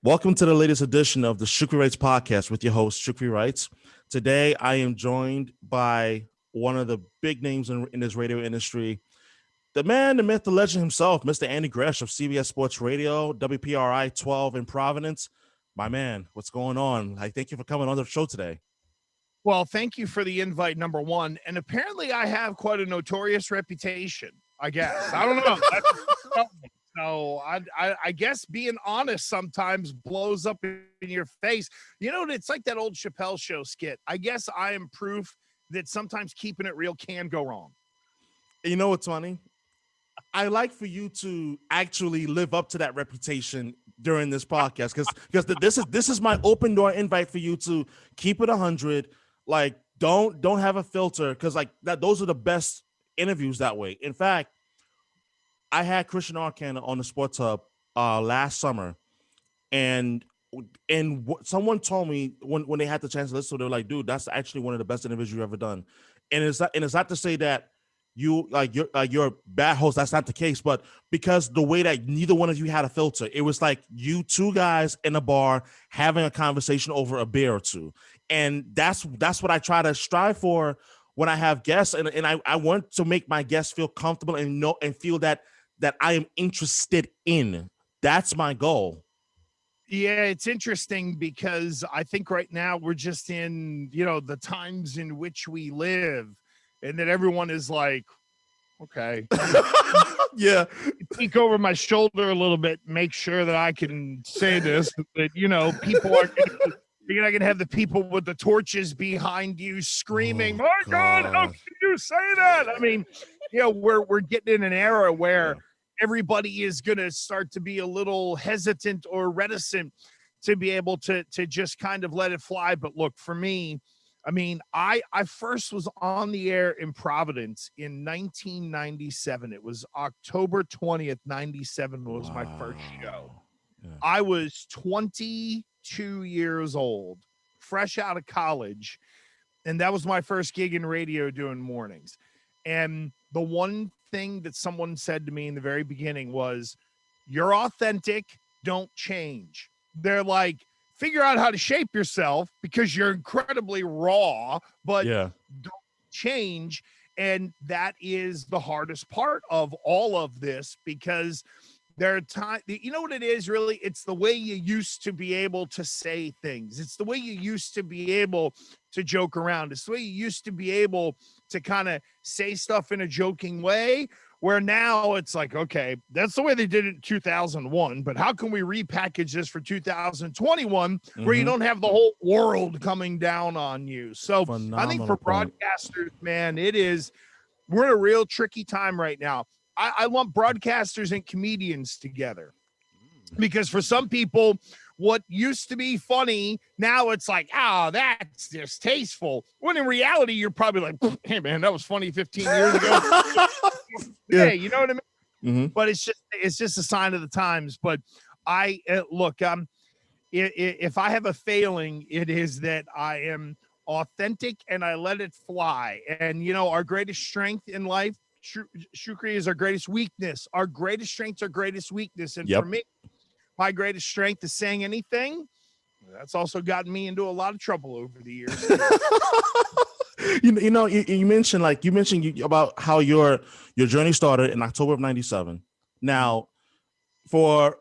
Welcome to the latest edition of the Shukri Wrights Podcast with your host, Shukri Wrights. Today, I am joined by one of the big names in this radio industry, the man, the myth, the legend himself, Mr. Andy Gresh of CBS Sports Radio, WPRI 12 in Providence. My man, what's going on? Thank you for coming on the show today. Well, thank you for the invite, number one. And apparently I have quite a notorious reputation, I guess. I don't know. So I guess being honest sometimes blows up in your face. You know, it's like that old Chappelle Show skit. I guess I am proof that sometimes keeping it real can go wrong. You know what's funny? I like for you to actually live up to that reputation during this podcast because this is my open door invite for you to keep it 100. Like, don't have a filter, because like that, those are the best interviews that way. In fact, I had Christian Arcana on the Sports Hub last summer, and someone told me when they had the chance to listen, they were like, "Dude, that's actually one of the best interviews you've ever done." And it's not to say that you're a bad host. That's not the case, but because the way that neither one of you had a filter, it was like you two guys in a bar having a conversation over a beer or two, and that's what I try to strive for when I have guests, and I want to make my guests feel comfortable and know and feel that I am interested in. That's my goal. Yeah, it's interesting because I think right now we're just in, the times in which we live, and that everyone is like, okay. Yeah. Peek over my shoulder a little bit, make sure that I can say this, that, people are you're not going to have the people with the torches behind you screaming, "My God, how can you say that?" I mean, we're getting in an era where everybody is going to start to be a little hesitant or reticent to be able to just kind of let it fly. But look, for me, I mean, I first was on the air in Providence in 1997. It was October 20th, 97 was my first show. Yeah. I was 22 years old, fresh out of college, and that was my first gig in radio doing mornings. And the one thing that someone said to me in the very beginning was, "You're authentic, don't change." They're like, figure out how to shape yourself because you're incredibly raw, but don't change. And that is the hardest part of all of this, because there are times, you know what it is really? It's the way you used to be able to say things. It's the way you used to be able to joke around. It's the way you used to be able to kind of say stuff in a joking way, where now it's like, okay, that's the way they did it in 2001, but how can we repackage this for 2021 where you don't have the whole world coming down on you? So I think for broadcasters, man, we're in a real tricky time right now. I lump broadcasters and comedians together, because for some people, what used to be funny, now it's like, that's distasteful. When in reality, you're probably like, "Hey man, that was funny 15 years ago." Hey, you know what I mean? Mm-hmm. But it's just a sign of the times. But if I have a failing, it is that I am authentic and I let it fly. And our greatest strength in life, Shukri, is our greatest weakness. Our greatest strength's our greatest weakness. And for me, my greatest strength is saying anything. That's also gotten me into a lot of trouble over the years. You mentioned about how your journey started in October of 97. Now, for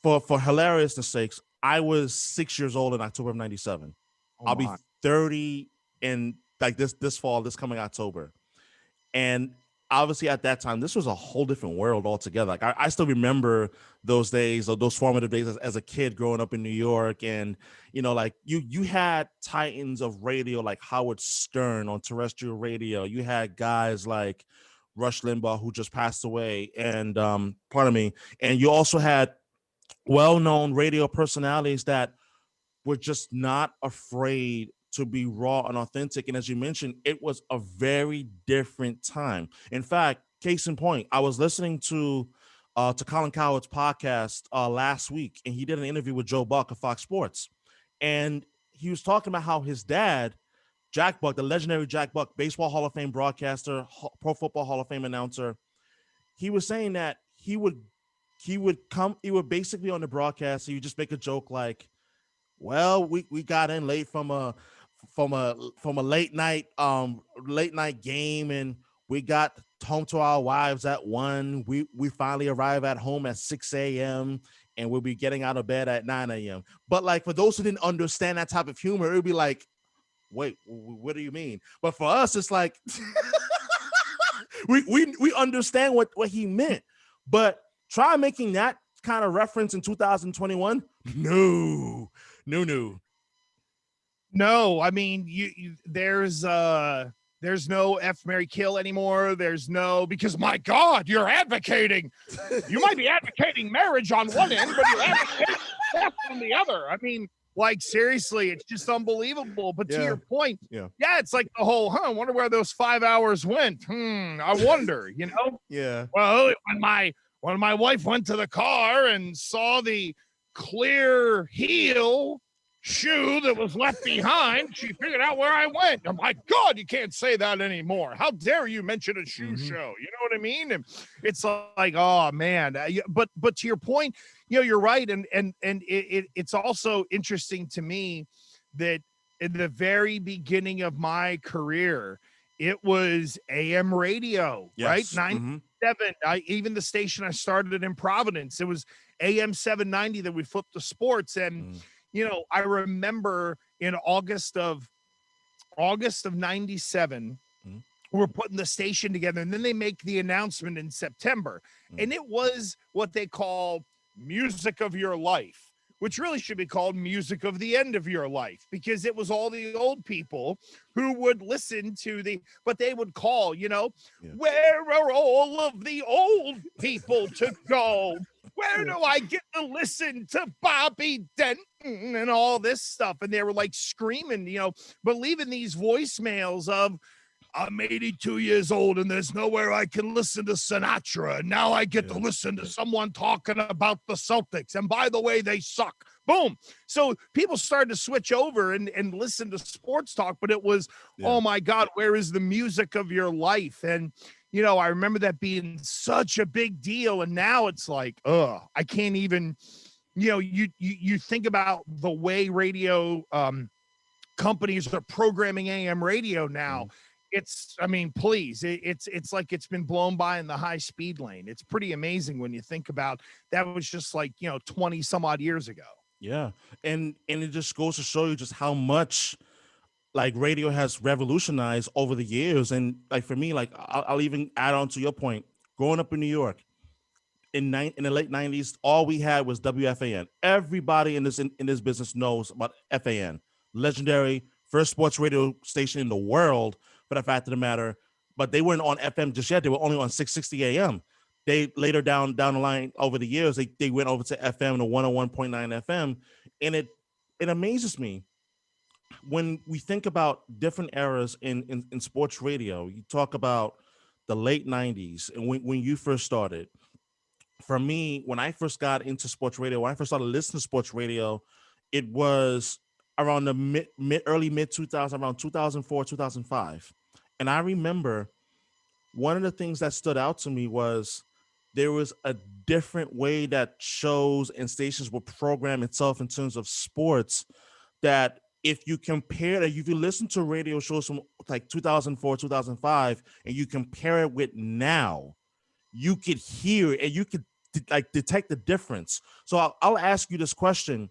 hilariousness sakes, I was 6 years old in October of 97. I'll be 30 in like this fall, this coming October. And obviously at that time, this was a whole different world altogether. Like I still remember those days, or those formative days as a kid growing up in New York. And, like you had titans of radio like Howard Stern on terrestrial radio. You had guys like Rush Limbaugh, who just passed away. And and you also had well-known radio personalities that were just not afraid to be raw and authentic. And as you mentioned, it was a very different time. In fact, case in point, I was listening to Colin Cowherd's podcast last week, and he did an interview with Joe Buck of Fox Sports. And he was talking about how his dad, Jack Buck, the legendary Jack Buck, Baseball Hall of Fame broadcaster, Pro Football Hall of Fame announcer, he was saying that he would he would basically on the broadcast, he would just make a joke like, well, we got in late from a late night game, and we got home to our wives at 1. We finally arrive at home at 6 a.m. and we'll be getting out of bed at 9 a.m. But like for those who didn't understand that type of humor, it would be like, wait, what do you mean? But for us, it's like we understand what he meant. But try making that kind of reference in 2021. No. No, I mean, there's no F, Marry, Kill anymore. There's no, because my God, you're advocating. You might be advocating marriage on one end, but you're advocating death on the other. I mean, like, seriously, it's just unbelievable. But to your point, it's like the whole, I wonder where those 5 hours went. I wonder, Yeah. Well, when my wife went to the car and saw the clear heel shoe that was left behind, she figured out where I went. Oh my God, you can't say that anymore. How dare you mention a shoe show? You know what I mean? And it's like, oh man. But to your point, you're right. And it's also interesting to me that in the very beginning of my career, it was AM radio, right? 97. Even the station I started in Providence, it was AM 790 that we flipped to sports. And I remember in August of 97, we're putting the station together, and then they make the announcement in September. And it was what they call Music of Your Life, which really should be called Music of the End of Your Life, because it was all the old people who would listen to but they would call, where are all of the old people to go? Where do I get to listen to Bobby Denton and all this stuff? And they were like screaming, believing these voicemails of, I'm 82 years old and there's nowhere I can listen to Sinatra. And now I get to listen to someone talking about the Celtics. And by the way, they suck. Boom. So people started to switch over and listen to sports talk, but it was, oh my God, where is the music of your life? And, I remember that being such a big deal. And now it's like, I can't even, you think about the way radio companies are programming AM radio now. It's like it's been blown by in the high speed lane. It's pretty amazing when you think about that was just like, 20 some odd years ago. Yeah. And it just goes to show you just how much like radio has revolutionized over the years. And like for me, like I'll even add on to your point, growing up in New York in the late 90s, all we had was WFAN. Everybody in this business knows about FAN, legendary first sports radio station in the world, for the fact of the matter. But they weren't on FM just yet. They were only on 660 AM. They later down the line over the years, they went over to FM to 101.9 FM. And it amazes me when we think about different eras in sports radio. You talk about the late 90s and when you first started. For me, when I first got into sports radio, when I first started listening to sports radio, it was around the early mid 2000s, around 2004, 2005. And I remember one of the things that stood out to me was there was a different way that shows and stations would program itself in terms of sports, that if you listen to radio shows from like 2004, 2005, and you compare it with now, you could hear and you could like detect the difference. So I'll ask you this question.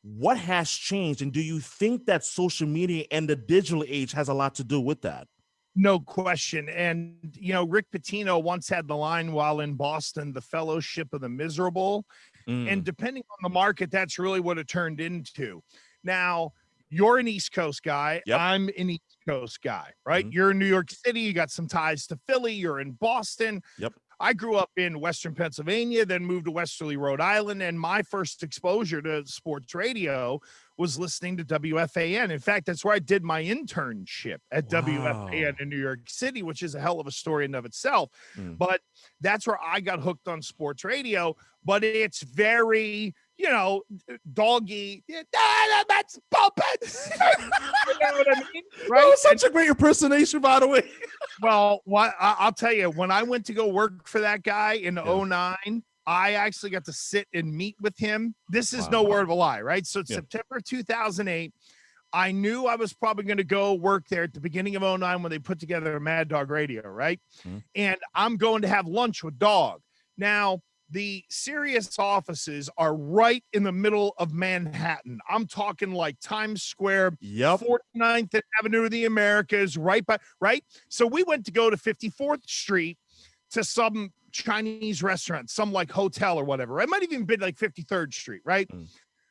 What has changed? And do you think that social media and the digital age has a lot to do with that? No question. And, Rick Pitino once had the line while in Boston, the fellowship of the miserable. And depending on the market, that's really what it turned into. Now, you're an East Coast guy. Yep. I'm an East Coast guy, right? You're in New York City. You got some ties to Philly. You're in Boston. Yep. I grew up in Western Pennsylvania, then moved to Westerly, Rhode Island. And my first exposure to sports radio was listening to WFAN. In fact, that's where I did my internship at WFAN in New York City, which is a hell of a story in and of itself. But that's where I got hooked on sports radio. But it's very, doggy. That's puppet. You know what I mean? Right? That was such a great impersonation, by the way. Well, I'll tell you, when I went to go work for that guy in 2009, I actually got to sit and meet with him. This is no word of a lie, right? So it's September 2008. I knew I was probably going to go work there at the beginning of 09 when they put together a Mad Dog Radio, right? Mm-hmm. And I'm going to have lunch with Dog. Now, the Sirius offices are right in the middle of Manhattan. I'm talking like Times Square, 49th Avenue of the Americas, right? So we went to go to 54th Street to some Chinese restaurant, some like hotel or whatever. It might even been like 53rd Street, right? Mm.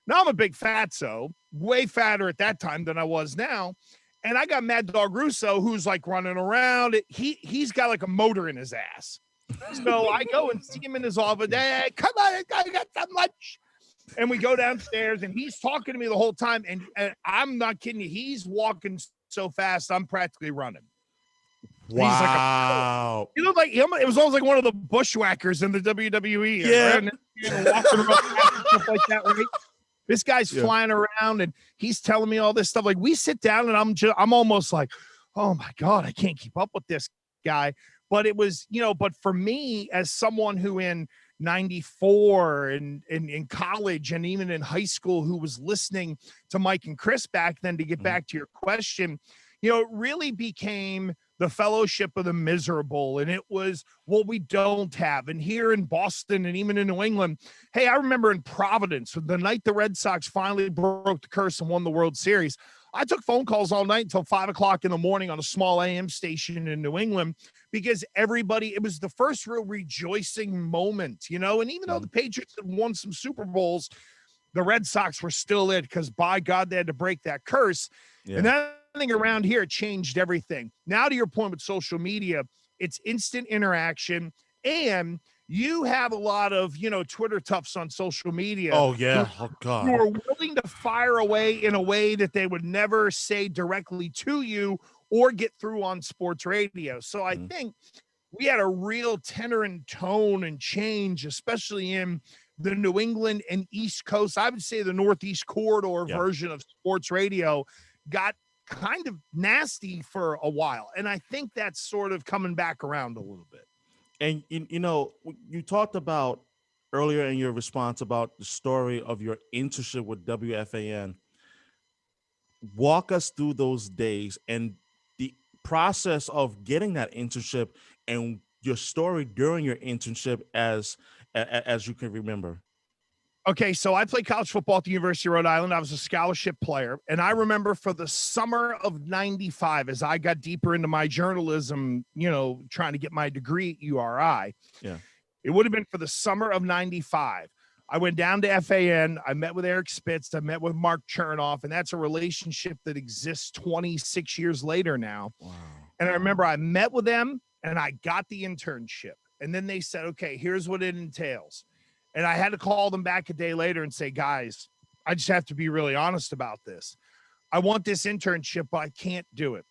Now I'm a big fatso, way fatter at that time than I was now. And I got Mad Dog Russo, who's like running around. He's got like a motor in his ass. So I go and see him in his office. Hey, come on, I got some lunch. And we go downstairs, and he's talking to me the whole time. And I'm not kidding you. He's walking so fast, I'm practically running. Wow. He looked like it was almost like one of the bushwhackers in the WWE. Yeah. Right? And walking around stuff like that, right? This guy's flying around, and he's telling me all this stuff. Like, we sit down, and I'm almost like, oh my God, I can't keep up with this guy. But it was, but for me, as someone who in 94 and in college and even in high school, who was listening to Mike and Chris back then, to get back to your question, it really became the Fellowship of the Miserable. And it was what we don't have. And here in Boston and even in New England, hey, I remember in Providence, the night the Red Sox finally broke the curse and won the World Series, I took phone calls all night until 5 o'clock in the morning on a small AM station in New England, because it was the first real rejoicing moment, and even though the Patriots had won some Super Bowls, the Red Sox were still it, because by God, they had to break that curse. Yeah. And that thing around here changed everything. Now, to your point with social media, it's instant interaction, and you have a lot of, Twitter toughs on social media. Oh, yeah. Oh, God. Who are willing to fire away in a way that they would never say directly to you or get through on sports radio. So I think we had a real tenor and tone and change, especially in the New England and East Coast. I would say the Northeast corridor version of sports radio got kind of nasty for a while. And I think that's sort of coming back around a little bit. And, you talked about earlier in your response about the story of your internship with WFAN. Walk us through those days and the process of getting that internship and your story during your internship as you can remember. Okay, so I played college football at the University of Rhode Island. I was a scholarship player. And I remember for the summer of 95, as I got deeper into my journalism, trying to get my degree at URI. Yeah. It would have been for the summer of 95. I went down to FAN. I met with Eric Spitz. I met with Mark Chernoff. And that's a relationship that exists 26 years later now. Wow. And I remember I met with them and I got the internship. And then they said, okay, here's what it entails. And I had to call them back a day later and say, guys, I just have to be really honest about this. I want this internship, but I can't do it.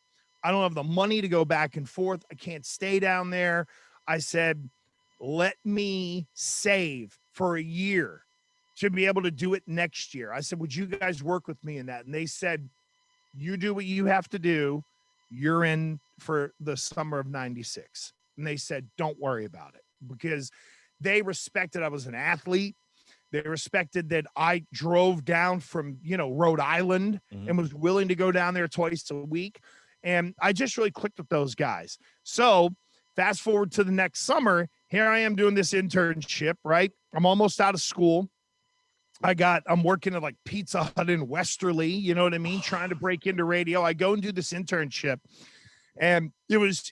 I don't have the money to go back and forth. I can't stay down there. I said, let me save for a year to be able to do it next year. I said, would you guys work with me in that? And they said, you do what you have to do. You're in for the summer of 96. And they said, don't worry about it, because they respected I was an athlete. They respected that I drove down from, Rhode Island and was willing to go down there twice a week. And I just really clicked with those guys. So fast forward to the next summer, here I am doing this internship, right? I'm almost out of school. I'm working at like Pizza Hut in Westerly, you know what I mean? Trying to break into radio. I go and do this internship, and it was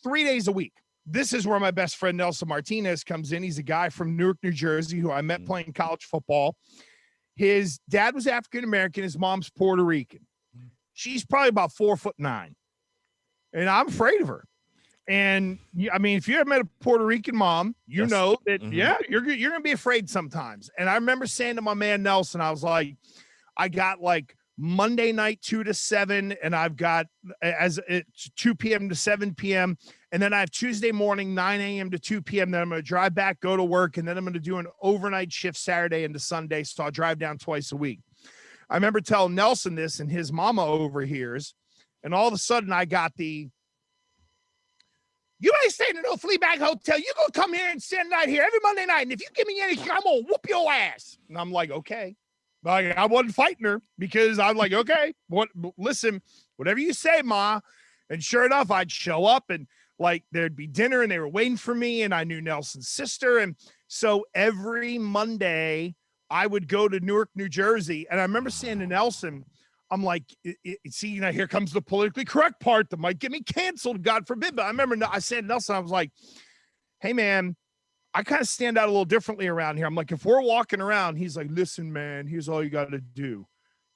3 days a week. This is where my best friend Nelson Martinez comes in. He's a guy from Newark, New Jersey, who I met playing college football. His dad was African-American. His mom's Puerto Rican. She's probably about 4'9", and I'm afraid of her. And I mean, if you ever met a Puerto Rican mom, you know that, you're going to be afraid sometimes. And I remember saying to my man Nelson, I was like, I got like Monday night 2 to 7, and I've got 2 p.m. to 7 p.m. And then I have Tuesday morning, 9 a.m. to 2 p.m. Then I'm going to drive back, go to work, and then I'm going to do an overnight shift Saturday into Sunday. So I'll drive down twice a week. I remember telling Nelson this, and his mama overhears, and all of a sudden I got the, You ain't staying in no Fleabag hotel. You gonna come here and spend the night here every Monday night. And if you give me anything, I'm gonna whoop your ass. And I'm like, okay. Like, I wasn't fighting her because I'm like, okay, listen, whatever you say, Ma. And sure enough, I'd show up and like there'd be dinner and they were waiting for me. And I knew Nelson's sister. And so every Monday I would go to Newark, New Jersey. And I remember saying to Nelson, I'm like, see, now here comes the politically correct part that might get me canceled, God forbid. But I remember I said to Nelson, I was like, hey, man, I kind of stand out a little differently around here. I'm like, if we're walking around, he's like, listen, man, here's all you got to do.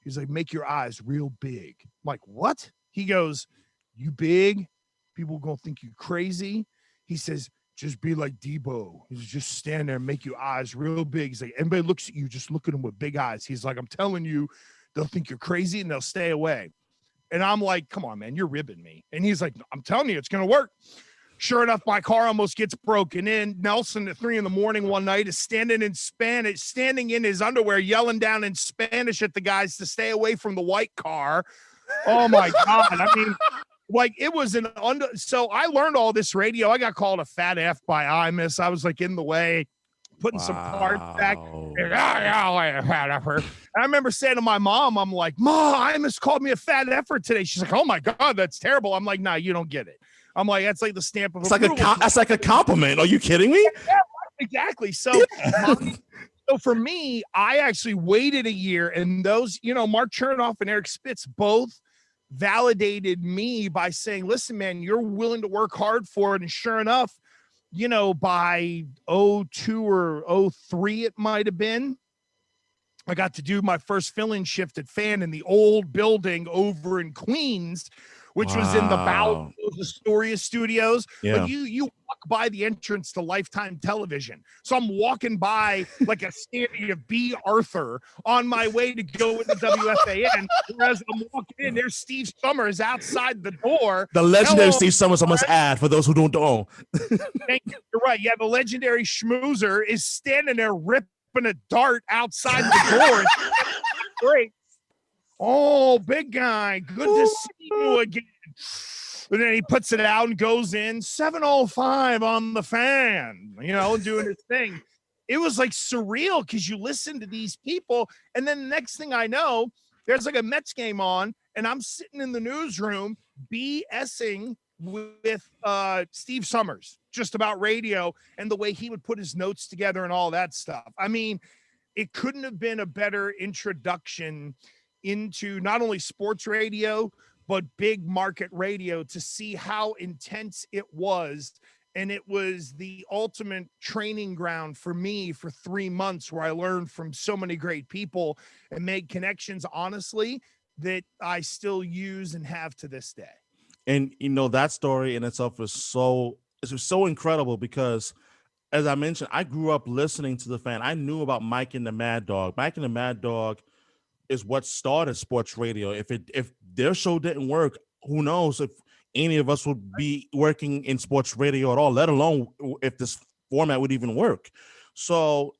He's like, make your eyes real big. I'm like, what? He goes, you big? People going to think you crazy. He says, just be like Debo. He's just stand there and make your eyes real big. He's like, everybody looks at you, just look at them with big eyes. He's like, I'm telling you, they'll think you're crazy and they'll stay away. And I'm like, come on, man, you're ribbing me. And he's like, I'm telling you, it's going to work. Sure enough, my car almost gets broken in. Nelson at 3 a.m. one night is standing in Spanish, standing in his underwear, yelling down in Spanish at the guys to stay away from the white car. Oh my God. I mean, like it was so I learned all this radio. I got called a fat F by Imus. I was like in the way, putting some parts back. I remember saying to my mom, I'm like, Ma, Imus called me a fat effer today. She's like, oh my God, that's terrible. I'm like, nah, you don't get it. I'm like, that's like the stamp of approval. That's like a compliment. Are you kidding me? Yeah, exactly. So, so for me, I actually waited a year, and those, Mark Chernoff and Eric Spitz both validated me by saying, listen, man, you're willing to work hard for it. And sure enough, by 02 or 03, it might have been, I got to do my first fill-in shift at FAN in the old building over in Queens, which was in the bowels of the Astoria studios. Yeah. But you walk by the entrance to Lifetime Television. So I'm walking by like a standing of B. Arthur on my way to go into WFAN. Whereas I'm walking in, there's Steve Summers outside the door. The legendary Steve Summers, I must add, for those who don't know. Thank you. You're right. Yeah, the legendary schmoozer is standing there ripping a dart outside the door. Great. Oh, big guy. Good to see you again. And then he puts it out and goes in 7:05 on the fan, doing his thing. It was like surreal because you listen to these people. And then the next thing I know, there's like a Mets game on, and I'm sitting in the newsroom BSing with Steve Summers just about radio and the way he would put his notes together and all that stuff. I mean, it couldn't have been a better introduction into not only sports radio, but big market radio to see how intense it was. And it was the ultimate training ground for me for 3 months where I learned from so many great people and made connections, honestly, that I still use and have to this day. And, that story in itself is so incredible because, as I mentioned, I grew up listening to the fan. I knew about Mike and the Mad Dog. Mike and the Mad Dog is what started sports radio. If their show didn't work, who knows if any of us would be working in sports radio at all, let alone if this format would even work. So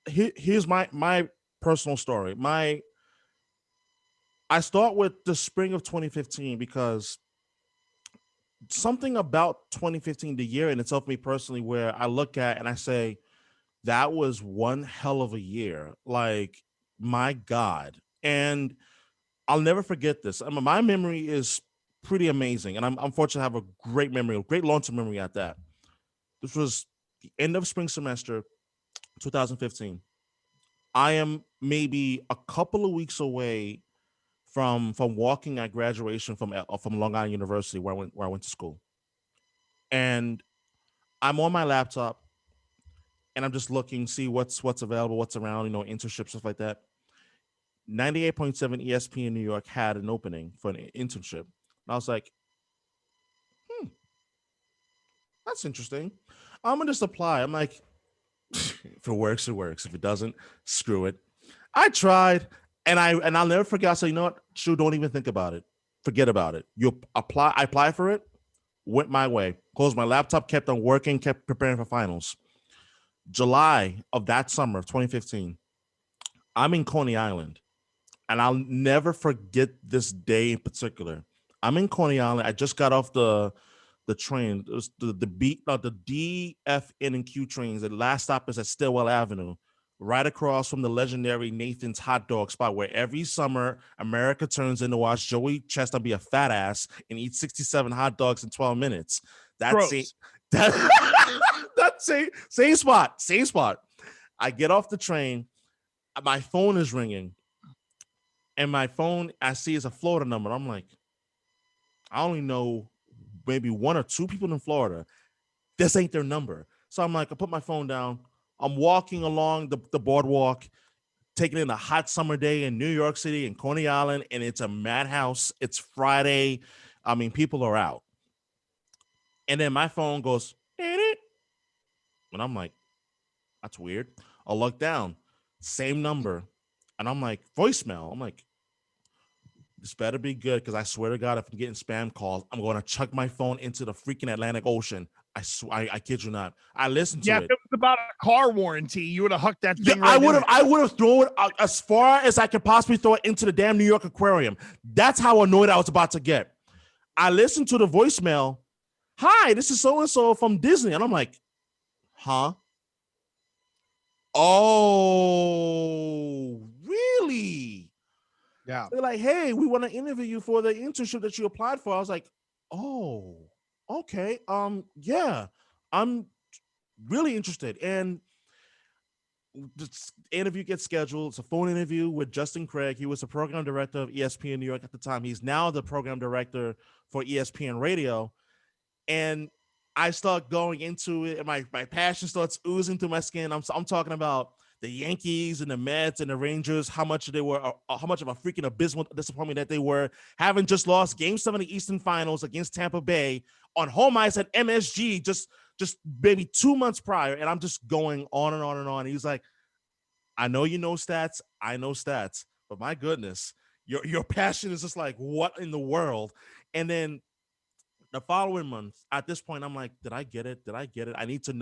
here's my personal story. I start with the spring of 2015 because something about 2015, the year in itself, me personally, where I look at and I say, that was one hell of a year. Like, my God. And I'll never forget this. I mean, my memory is pretty amazing. And I'm fortunate to have a great memory, a great long-term memory at that. This was the end of spring semester, 2015. I am maybe a couple of weeks away from walking at graduation from Long Island University, where I went to school. And I'm on my laptop and I'm just looking, see what's available, what's around, internships, stuff like that. 98.7 ESPN New York had an opening for an internship. And I was like, that's interesting. I'm going to just apply. I'm like, if it works, it works. If it doesn't, screw it. I tried, and I'll never forget. I said, you know what? Sure, don't even think about it. Forget about it. You apply. I applied for it, went my way. Closed my laptop, kept on working, kept preparing for finals. July of that summer of 2015, I'm in Coney Island. And I'll never forget this day in particular. I'm in Coney Island. I just got off the the train. It was the D, F, N, and Q trains. The last stop is at Stillwell Avenue, right across from the legendary Nathan's hot dog spot, where every summer America turns in to watch Joey Chestnut be a fat ass and eat 67 hot dogs in 12 minutes. That's it. Gross. That's same spot. Same spot. I get off the train. My phone is ringing. And my phone, I see is a Florida number. I'm like, I only know maybe one or two people in Florida. This ain't their number. So I'm like, I put my phone down. I'm walking along the boardwalk, taking in a hot summer day in New York City and Coney Island, and it's a madhouse. It's Friday. I mean, people are out. And then my phone goes, and I'm like, that's weird. I'll look down, same number. And I'm like, voicemail. I'm like, this better be good, because I swear to God, if I'm getting spam calls, I'm going to chuck my phone into the freaking Atlantic Ocean. I kid you not. I listened to it. Yeah, if it was about a car warranty, you would have hucked that thing. Yeah, I would have thrown it as far as I could possibly throw it into the damn New York Aquarium. That's how annoyed I was about to get. I listened to the voicemail. Hi, this is so-and-so from Disney. And I'm like, huh? Oh, really? Yeah. They're like, hey, we want to interview you for the internship that you applied for. I was like, oh, okay. Yeah, I'm really interested. And the interview gets scheduled. It's a phone interview with Justin Craig. He was the program director of ESPN New York at the time. He's now the program director for ESPN Radio. And I start going into it, and my passion starts oozing through my skin. I'm talking about the Yankees and the Mets and the Rangers, how much of a freaking abysmal disappointment that they were, having just lost Game 7 of the Eastern Finals against Tampa Bay on home ice at MSG just maybe 2 months prior. And I'm just going on and on and on. And he's like, I know you know stats. I know stats. But my goodness, your passion is just like, what in the world? And then the following month, at this point, I'm like, did I get it? Did I get it? I need to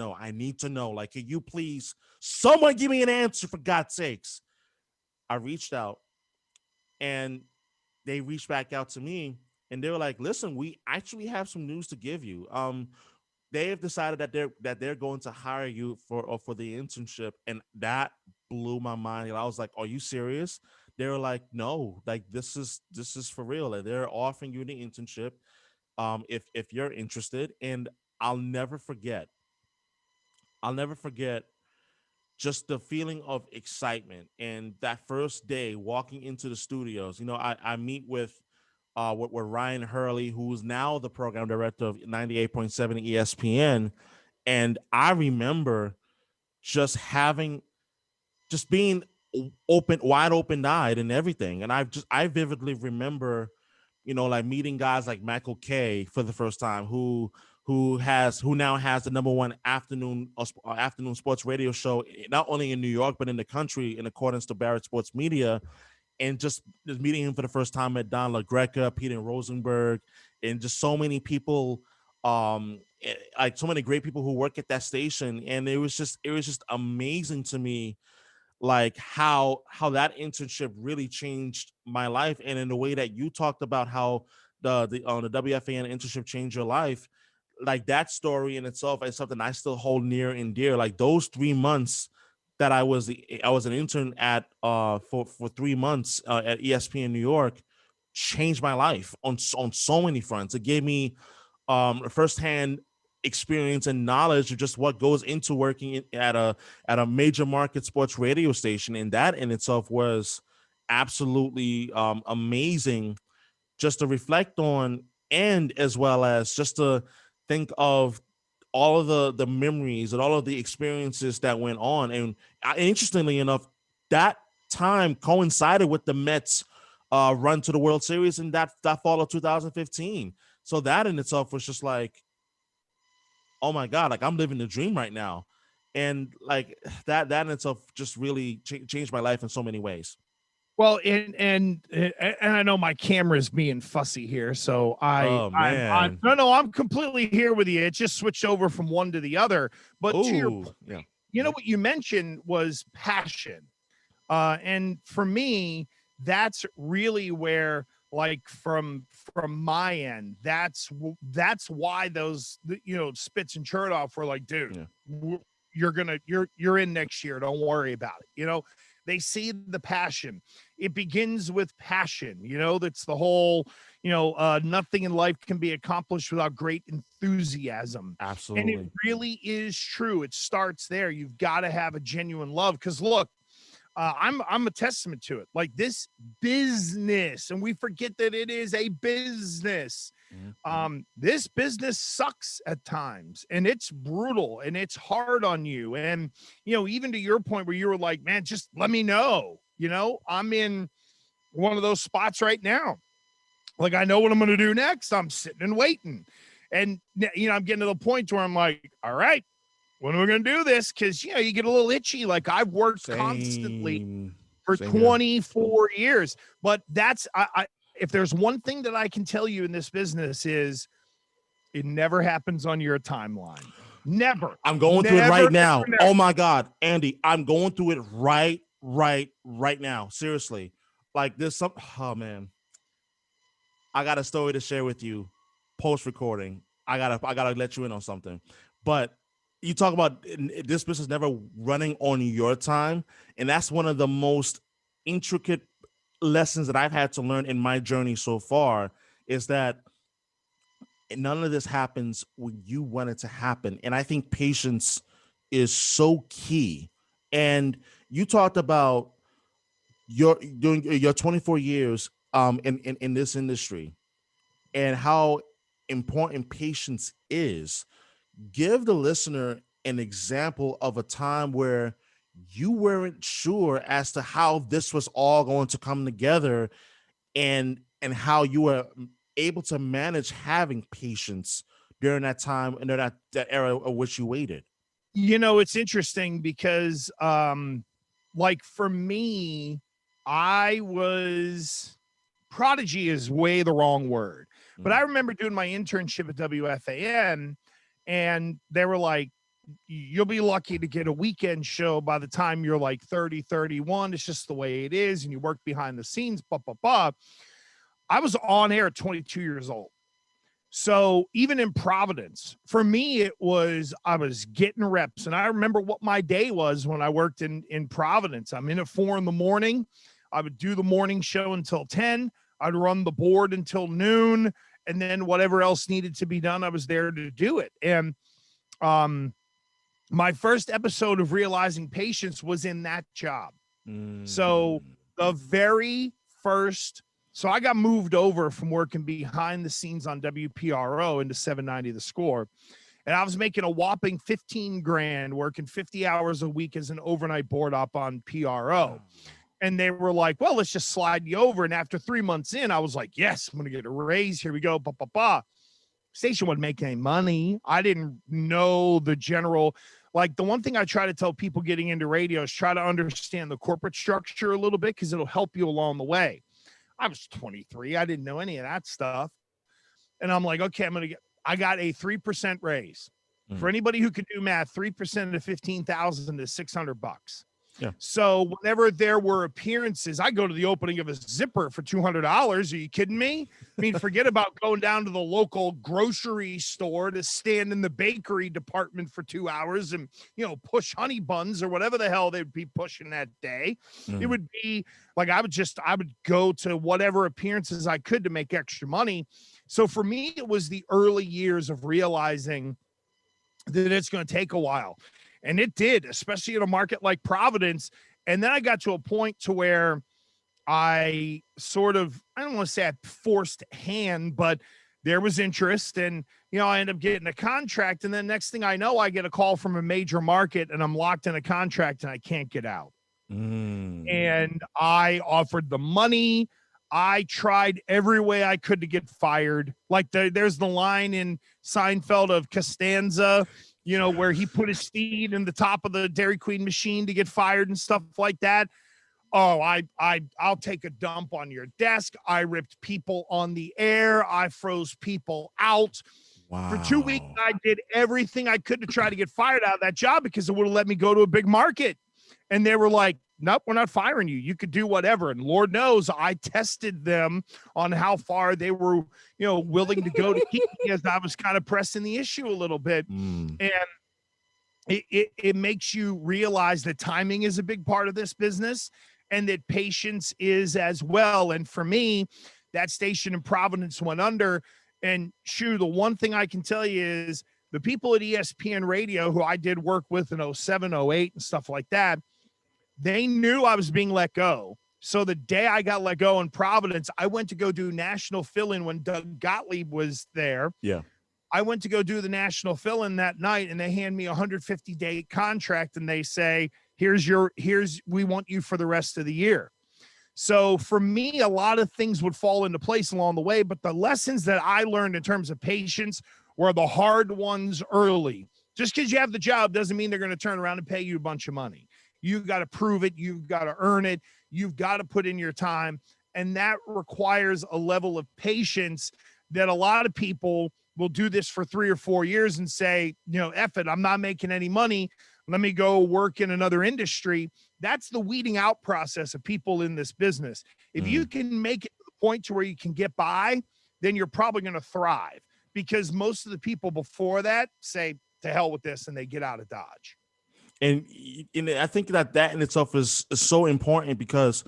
know. Like, can you please, someone give me an answer, for God's sakes? I reached out, and they reached back out to me, and they were like, listen, we actually have some news to give you. They have decided that they're going to hire you for the internship, and that blew my mind. I was like, are you serious? They were like, no, like this is for real. Like, they're offering you the internship. If you're interested. And I'll never forget just the feeling of excitement. And that first day walking into the studios, you know, I meet with Ryan Hurley, who's now the program director of 98.7 ESPN. And I remember just being wide open eyed and everything. And I vividly remember, you know, like meeting guys like Michael Kay for the first time, who now has the #1 afternoon sports radio show, not only in New York but in the country, in accordance to Barrett Sports Media. And just meeting him for the first time at Don LaGreca, Peter Rosenberg, and just so many people, like so many great people who work at that station. And it was just amazing to me, like how that internship really changed my life. And in the way that you talked about how the WFAN internship changed your life, like that story in itself is something I still hold near and dear. Like those 3 months that I was an intern at for 3 months at ESPN New York changed my life on so many fronts. It gave me firsthand experience and knowledge of just what goes into working at a major market sports radio station, and that in itself was absolutely amazing just to reflect on, and as well as just to think of all of the memories and all of the experiences that went on. And interestingly enough, that time coincided with the Mets run to the World Series in that fall of 2015. So that in itself was just like, oh my God, like I'm living the dream right now. And like that in itself just really changed my life in so many ways. Well, and I know my camera's being fussy here, so I'm completely here with you. It just switched over from one to the other. But to your point, yeah. You know what you mentioned was passion, and for me, that's really where like from my end, that's why those, Spitz and Chertoff were like, dude, you're in next year. Don't worry about it. They see the passion. It begins with passion. That's the whole, nothing in life can be accomplished without great enthusiasm. Absolutely. And it really is true. It starts there. You've got to have a genuine love. Because look, I'm a testament to it. Like this business, and we forget that it is a business. This business sucks at times, and it's brutal, and it's hard on you. And even to your point where you were like, man, just let me know. I'm in one of those spots right now. Like, I know what I'm going to do next. I'm sitting and waiting, and I'm getting to the point where I'm like, all right, when are we going to do this? Because, you get a little itchy. Like, I've worked constantly for 24 years. But that's, if there's one thing that I can tell you in this business is it never happens on your timeline. Never. I'm going through it right now. Never. Oh, my God, Andy, I'm going through it right now. Seriously. Like, there's some, oh, man. I got a story to share with you post-recording. I gotta let you in on something. But you talk about this business never running on your time, and that's one of the most intricate lessons that I've had to learn in my journey so far, is that none of this happens when you want it to happen. And I think patience is so key. And you talked about doing your 24 years in this industry and how important patience is. Give the listener an example of a time where you weren't sure as to how this was all going to come together, and how you were able to manage having patience during that time and that era of which you waited. It's interesting because like for me, prodigy is way the wrong word. But I remember doing my internship at WFAN, and they were like, you'll be lucky to get a weekend show by the time you're like 30, 31. It's just the way it is. And you work behind the scenes, blah, blah, blah. I was on air at 22 years old. So even in Providence, for me, I was getting reps. And I remember what my day was when I worked in Providence. I'm in at 4 a.m. I would do the morning show until 10. I'd run the board until noon. And then whatever else needed to be done, I was there to do it. And my first episode of Realizing Patience was in that job. So the very first, so I got moved over from working behind the scenes on WPRO into 790 The Score. And I was making a whopping $15,000, working 50 hours a week as an overnight board op on PRO. And they were like, well, let's just slide you over. And after 3 months in, I was like, yes, I'm going to get a raise. Here we go. Bah, bah, bah. Station wasn't making any money. I didn't know the general, like the one thing I try to tell people getting into radio is try to understand the corporate structure a little bit, because it'll help you along the way. I was 23. I didn't know any of that stuff. And I'm like, okay, I got a 3% raise. For anybody who could do math, 3% of 15,000 is $600. Yeah. So whenever there were appearances, I go to the opening of a Zipper for $200. Are you kidding me? I mean, forget about going down to the local grocery store to stand in the bakery department for 2 hours and, push honey buns or whatever the hell they'd be pushing that day. It would be like, I would go to whatever appearances I could to make extra money. So for me, it was the early years of realizing that it's going to take a while. And it did, especially in a market like Providence. And then I got to a point to where I don't want to say I forced hand, but there was interest. And, I ended up getting a contract. And then next thing I know, I get a call from a major market and I'm locked in a contract and I can't get out. And I offered the money. I tried every way I could to get fired. Like there's the line in Seinfeld of Costanza, where he put his feet in the top of the Dairy Queen machine to get fired and stuff like that. Oh, I'll take a dump on your desk. I ripped people on the air. I froze people out. Wow. For 2 weeks, I did everything I could to try to get fired out of that job because it would have let me go to a big market. And they were like, nope, we're not firing you. You could do whatever. And Lord knows I tested them on how far they were, willing to go to keep me, as I was kind of pressing the issue a little bit. Mm. And it makes you realize that timing is a big part of this business, and that patience is as well. And for me, that station in Providence went under. And the one thing I can tell you is the people at ESPN Radio, who I did work with in 07, 08 and stuff like that, they knew I was being let go. So the day I got let go in Providence, I went to go do national fill-in when Doug Gottlieb was there. Yeah. I went to go do the national fill-in that night, and they hand me a 150-day contract, and they say, we want you for the rest of the year. So for me, a lot of things would fall into place along the way, but the lessons that I learned in terms of patience were the hard ones early. Just because you have the job doesn't mean they're going to turn around and pay you a bunch of money. You've got to prove it. You've got to earn it. You've got to put in your time. And that requires a level of patience that a lot of people will do this for 3 or 4 years and say, F it, I'm not making any money. Let me go work in another industry. That's the weeding out process of people in this business. If you can make it to the point to where you can get by, then you're probably going to thrive, because most of the people before that say, to hell with this, and they get out of Dodge. And I think that in itself is so important, because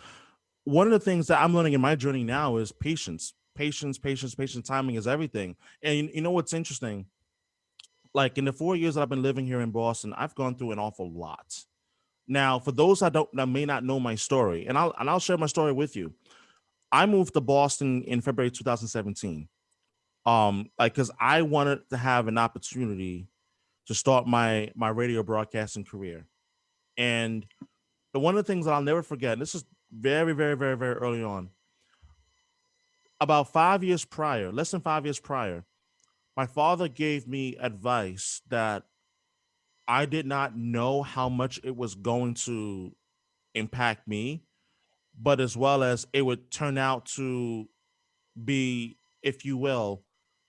one of the things that I'm learning in my journey now is patience. Timing is everything. And you know what's interesting? Like, in the 4 years that I've been living here in Boston, I've gone through an awful lot. Now, for those that may not know my story, and I'll share my story with you. I moved to Boston in February 2017. Because I wanted to have an opportunity to start my radio broadcasting career. And one of the things that I'll never forget, and this is very, very, very, very early on, about 5 years prior, less than 5 years prior, my father gave me advice that I did not know how much it was going to impact me, but as well as it would turn out to be, if you will,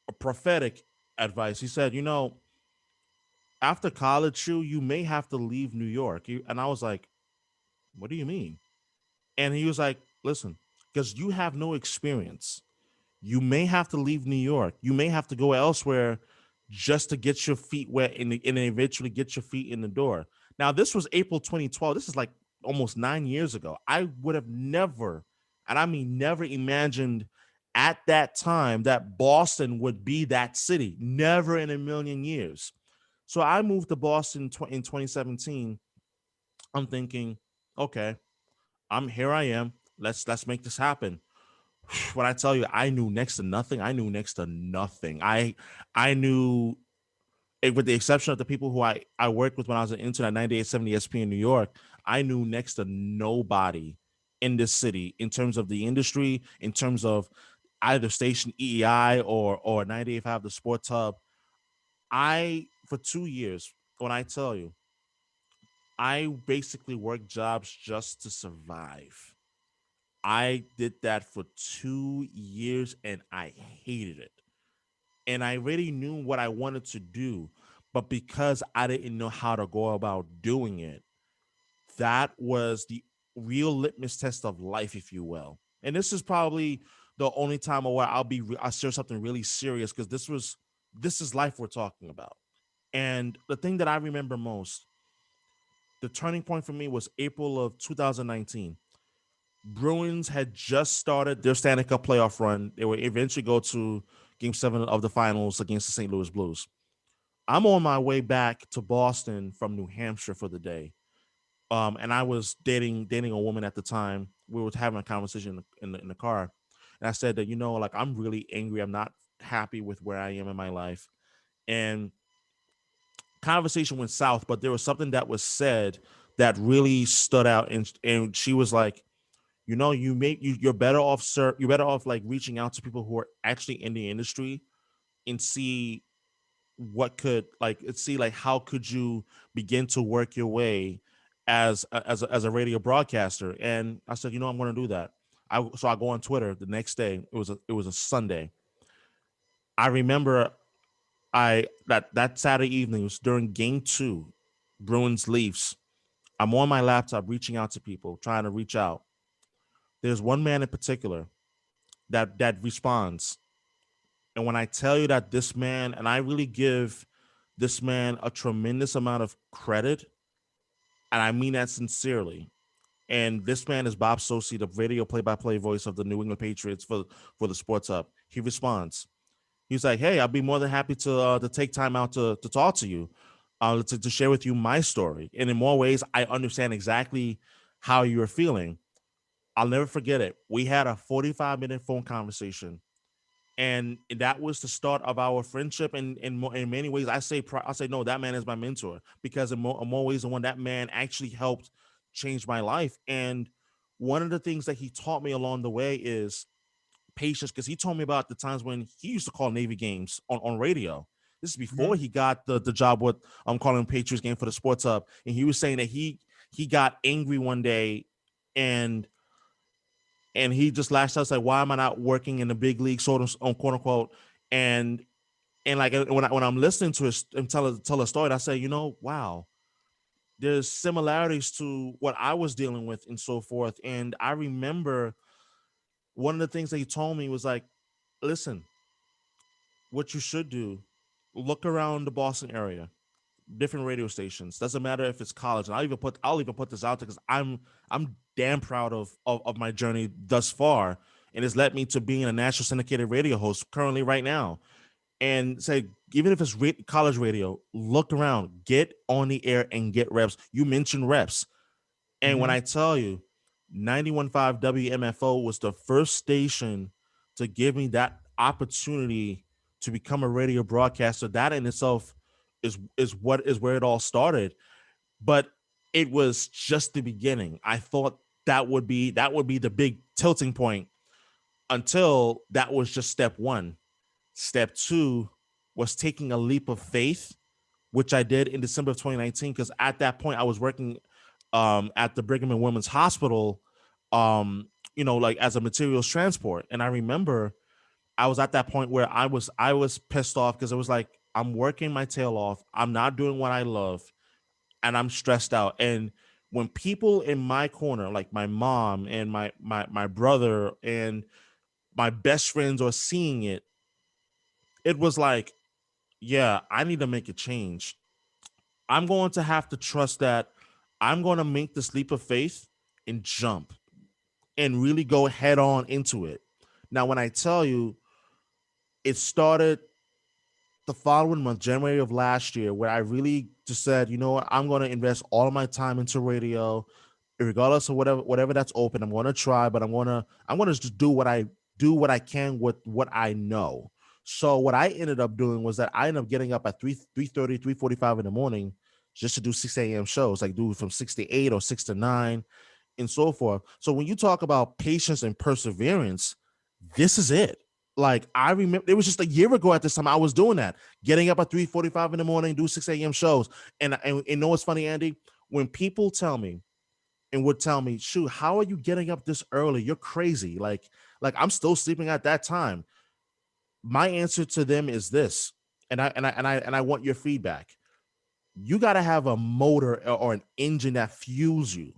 a prophetic advice. He said, after college, you may have to leave New York. And I was like, what do you mean? And he was like, listen, because you have no experience. You may have to leave New York. You may have to go elsewhere just to get your feet wet and eventually get your feet in the door. Now, this was April 2012. This is like almost 9 years ago. I would have never, and I mean never, imagined at that time that Boston would be that city. Never in a million years. So I moved to Boston in 2017. I'm thinking, okay, here I am. Let's make this happen. When I tell you, I knew next to nothing. I knew, with the exception of the people who I worked with when I was an intern at 98.7 ESPN in New York, I knew next to nobody in this city in terms of the industry, in terms of either station EEI or 98.5 the Sports Hub. For 2 years, when I tell you, I basically worked jobs just to survive. I did that for 2 years and I hated it. And I already knew what I wanted to do, but because I didn't know how to go about doing it, that was the real litmus test of life, if you will. And this is probably the only time where I'll share something really serious, because this is life we're talking about. And the thing that I remember most, the turning point for me, was April of 2019. Bruins had just started their Stanley Cup playoff run. They would eventually go to Game 7 of the finals against the St. Louis Blues. I'm on my way back to Boston from New Hampshire for the day. And I was dating a woman at the time. We were having a conversation in the car. And I said that, like, I'm really angry. I'm not happy with where I am in my life. And conversation went south, but there was something that was said that really stood out. And she was like, you're better off, sir. You're better off like reaching out to people who are actually in the industry and see how could you begin to work your way as a radio broadcaster. And I said, I'm going to do that. So I go on Twitter the next day. It was a Sunday. I remember that Saturday evening was during Game 2, Bruins Leafs. I'm on my laptop reaching out to people, trying to reach out. There's one man in particular that responds. And when I tell you that this man, and I really give this man a tremendous amount of credit, and I mean that sincerely. And this man is Bob Sosi, the radio play-by-play voice of the New England Patriots for the Sports Hub. He responds. He's like, "Hey, I'd be more than happy to take time out to talk to you, to share with you my story. And in more ways, I understand exactly how you're feeling." I'll never forget it. We had a 45-minute phone conversation, and that was the start of our friendship. And in many ways, I say no, that man is my mentor, because in more ways than one, that man actually helped change my life. And one of the things that he taught me along the way is patience, because he told me about the times when he used to call Navy games on radio. This is before he got the job with calling Patriots game for the Sports Hub, and he was saying that he got angry one day, and he just lashed out, like, "Why am I not working in the big league?" Sort of, quote unquote. And like when I'm listening to him tell a story, I say, wow, there's similarities to what I was dealing with and so forth. And I remember one of the things that he told me was like, "Listen, what you should do, look around the Boston area, different radio stations. Doesn't matter if it's college." And I'll even put this out there because I'm damn proud of my journey thus far, and it's led me to being a national syndicated radio host currently right now. And say, even if it's college radio, look around, get on the air and get reps. You mentioned reps, and when I tell you, 91.5 WMFO was the first station to give me that opportunity to become a radio broadcaster. That in itself is where it all started. But it was just the beginning. I thought that would be the big tilting point, until that was just step one. Step two was taking a leap of faith, which I did in December of 2019, because at that point I was working at the Brigham and Women's Hospital, like as a materials transport. And I remember I was at that point where I was pissed off, because it was like, I'm working my tail off, I'm not doing what I love, and I'm stressed out. And when people in my corner, like my mom and my brother and my best friends, are seeing it, it was like, yeah, I need to make a change. I'm going to have to trust that I'm going to make this leap of faith and jump and really go head on into it. Now, when I tell you, it started the following month, January of last year, where I really just said, you know what, I'm going to invest all of my time into radio, regardless of whatever that's open. I'm going to try, but I'm going to just do what I can with what I know. So what I ended up doing was that I ended up getting up at 3:30, 3:45 in the morning, just to do 6 a.m. shows, like do from 6 to 8 or 6 to 9 and so forth. So when you talk about patience and perseverance, this is it. Like, I remember it was just a year ago at this time I was doing that, getting up at 3:45 in the morning, do 6 a.m. shows. And you know what's funny, Andy? When people tell me and would tell me, "Shoot, how are you getting up this early? You're crazy." Like I'm still sleeping at that time. My answer to them is this, and I want your feedback. You got to have a motor or an engine that fuels you.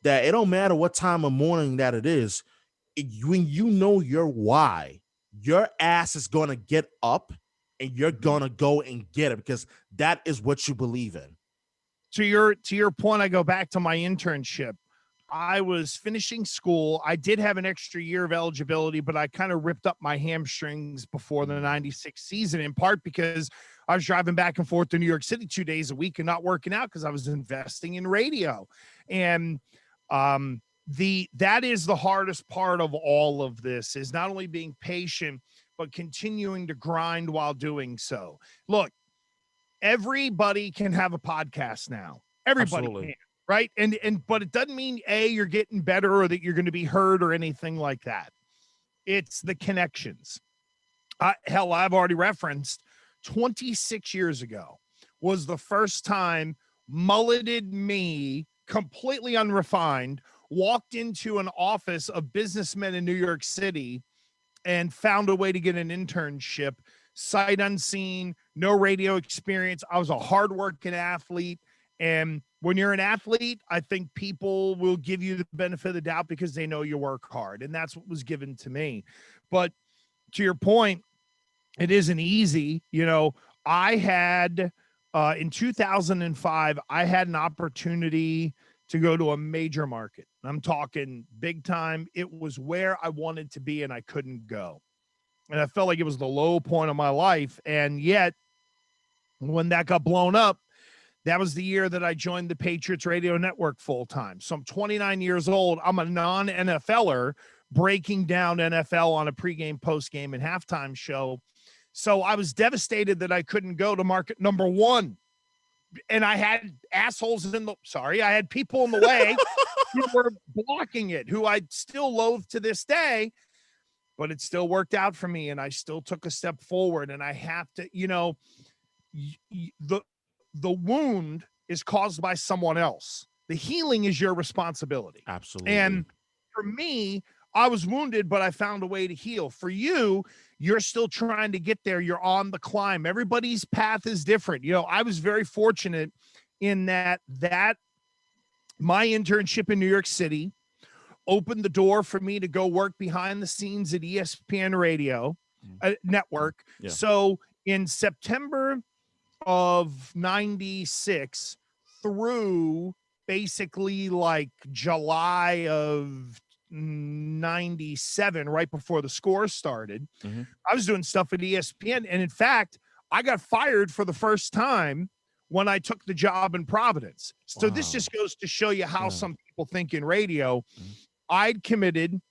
That it don't matter what time of morning that it is. When you know your why, your ass is gonna get up and you're gonna go and get it, because that is what you believe in. To your point, I go back to my internship. I was finishing school. I did have an extra year of eligibility, but I kind of ripped up my hamstrings before the 96 season, in part because I was driving back and forth to New York City 2 days a week and not working out because I was investing in radio. And that is the hardest part of all of this, is not only being patient, but continuing to grind while doing so. Look, everybody can have a podcast now. Everybody Absolutely. can, right? But it doesn't mean you're getting better or that you're going to be heard or anything like that. It's the connections. Hell, I've already referenced 26 years ago was the first time mulleted me, completely unrefined, walked into an office of businessmen in New York City and found a way to get an internship, sight unseen, no radio experience. I was a hardworking athlete, and When you're an athlete, I think people will give you the benefit of the doubt because they know you work hard, and that's what was given to me. But to your point, it isn't easy. I had in 2005, I had an opportunity to go to a major market. I'm talking big time. It was where I wanted to be, and I couldn't go. And I felt like it was the low point of my life. And yet, when that got blown up, that was the year that I joined the Patriots Radio Network full time. So I'm 29 years old. I'm a non-NFLer breaking down NFL on a pregame, postgame, and halftime show. So I was devastated that I couldn't go to market number one. And I had I had people in the way who were blocking it, who I still loathe to this day, but it still worked out for me. And I still took a step forward, and I have to, the wound is caused by someone else. The healing is your responsibility. Absolutely. And for me, I was wounded, but I found a way to heal. For you, you're still trying to get there. You're on the climb. Everybody's path is different. I was very fortunate in that my internship in New York City opened the door for me to go work behind the scenes at ESPN Radio Network. Yeah. So in September of 96 through basically like July of 97, right before the Score started, I was doing stuff at ESPN. And in fact, I got fired for the first time when I took the job in Providence. So this just goes to show you how some people think in radio. I'd committed.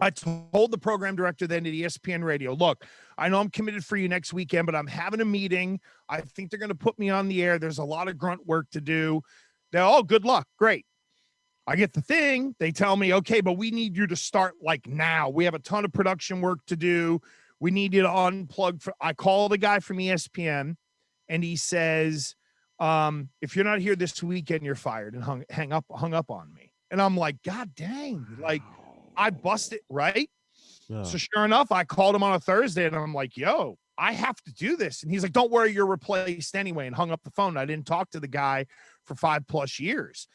I told the program director then at ESPN Radio, look, I know I'm committed for you next weekend, but I'm having a meeting. I think they're going to put me on the air. There's a lot of grunt work to do. They're, good luck. Great. I get the thing. They tell me, okay, but we need you to start like now. We have a ton of production work to do. We need you to unplug. I call the guy from ESPN, and he says, if you're not here this weekend, you're fired, and hung up on me. And I'm like, God dang, like I busted, right? Yeah. So sure enough, I called him on a Thursday, and I'm like, yo, I have to do this. And he's like, don't worry, you're replaced anyway, and hung up the phone. I didn't talk to the guy for 5+ years.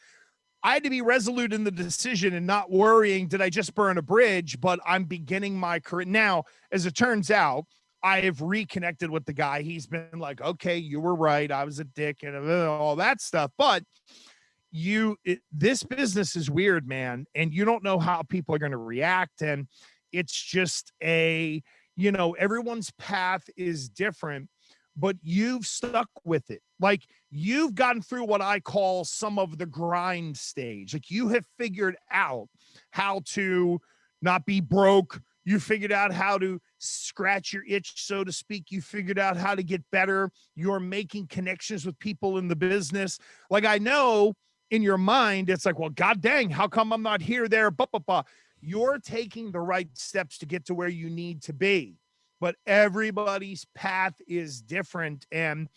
I had to be resolute in the decision and not worrying, did I just burn a bridge? But I'm beginning my career. Now, as it turns out, I have reconnected with the guy. He's been like, okay, you were right. I was a dick and all that stuff. But this business is weird, man. And you don't know how people are going to react. And it's just everyone's path is different, but you've stuck with it. Like you've gotten through what I call some of the grind stage. Like you have figured out how to not be broke. You figured out how to scratch your itch, so to speak. You figured out how to get better. You're making connections with people in the business. Like I know in your mind, it's like, well, God dang, how come I'm not here, there, You're taking the right steps to get to where you need to be. But everybody's path is different. And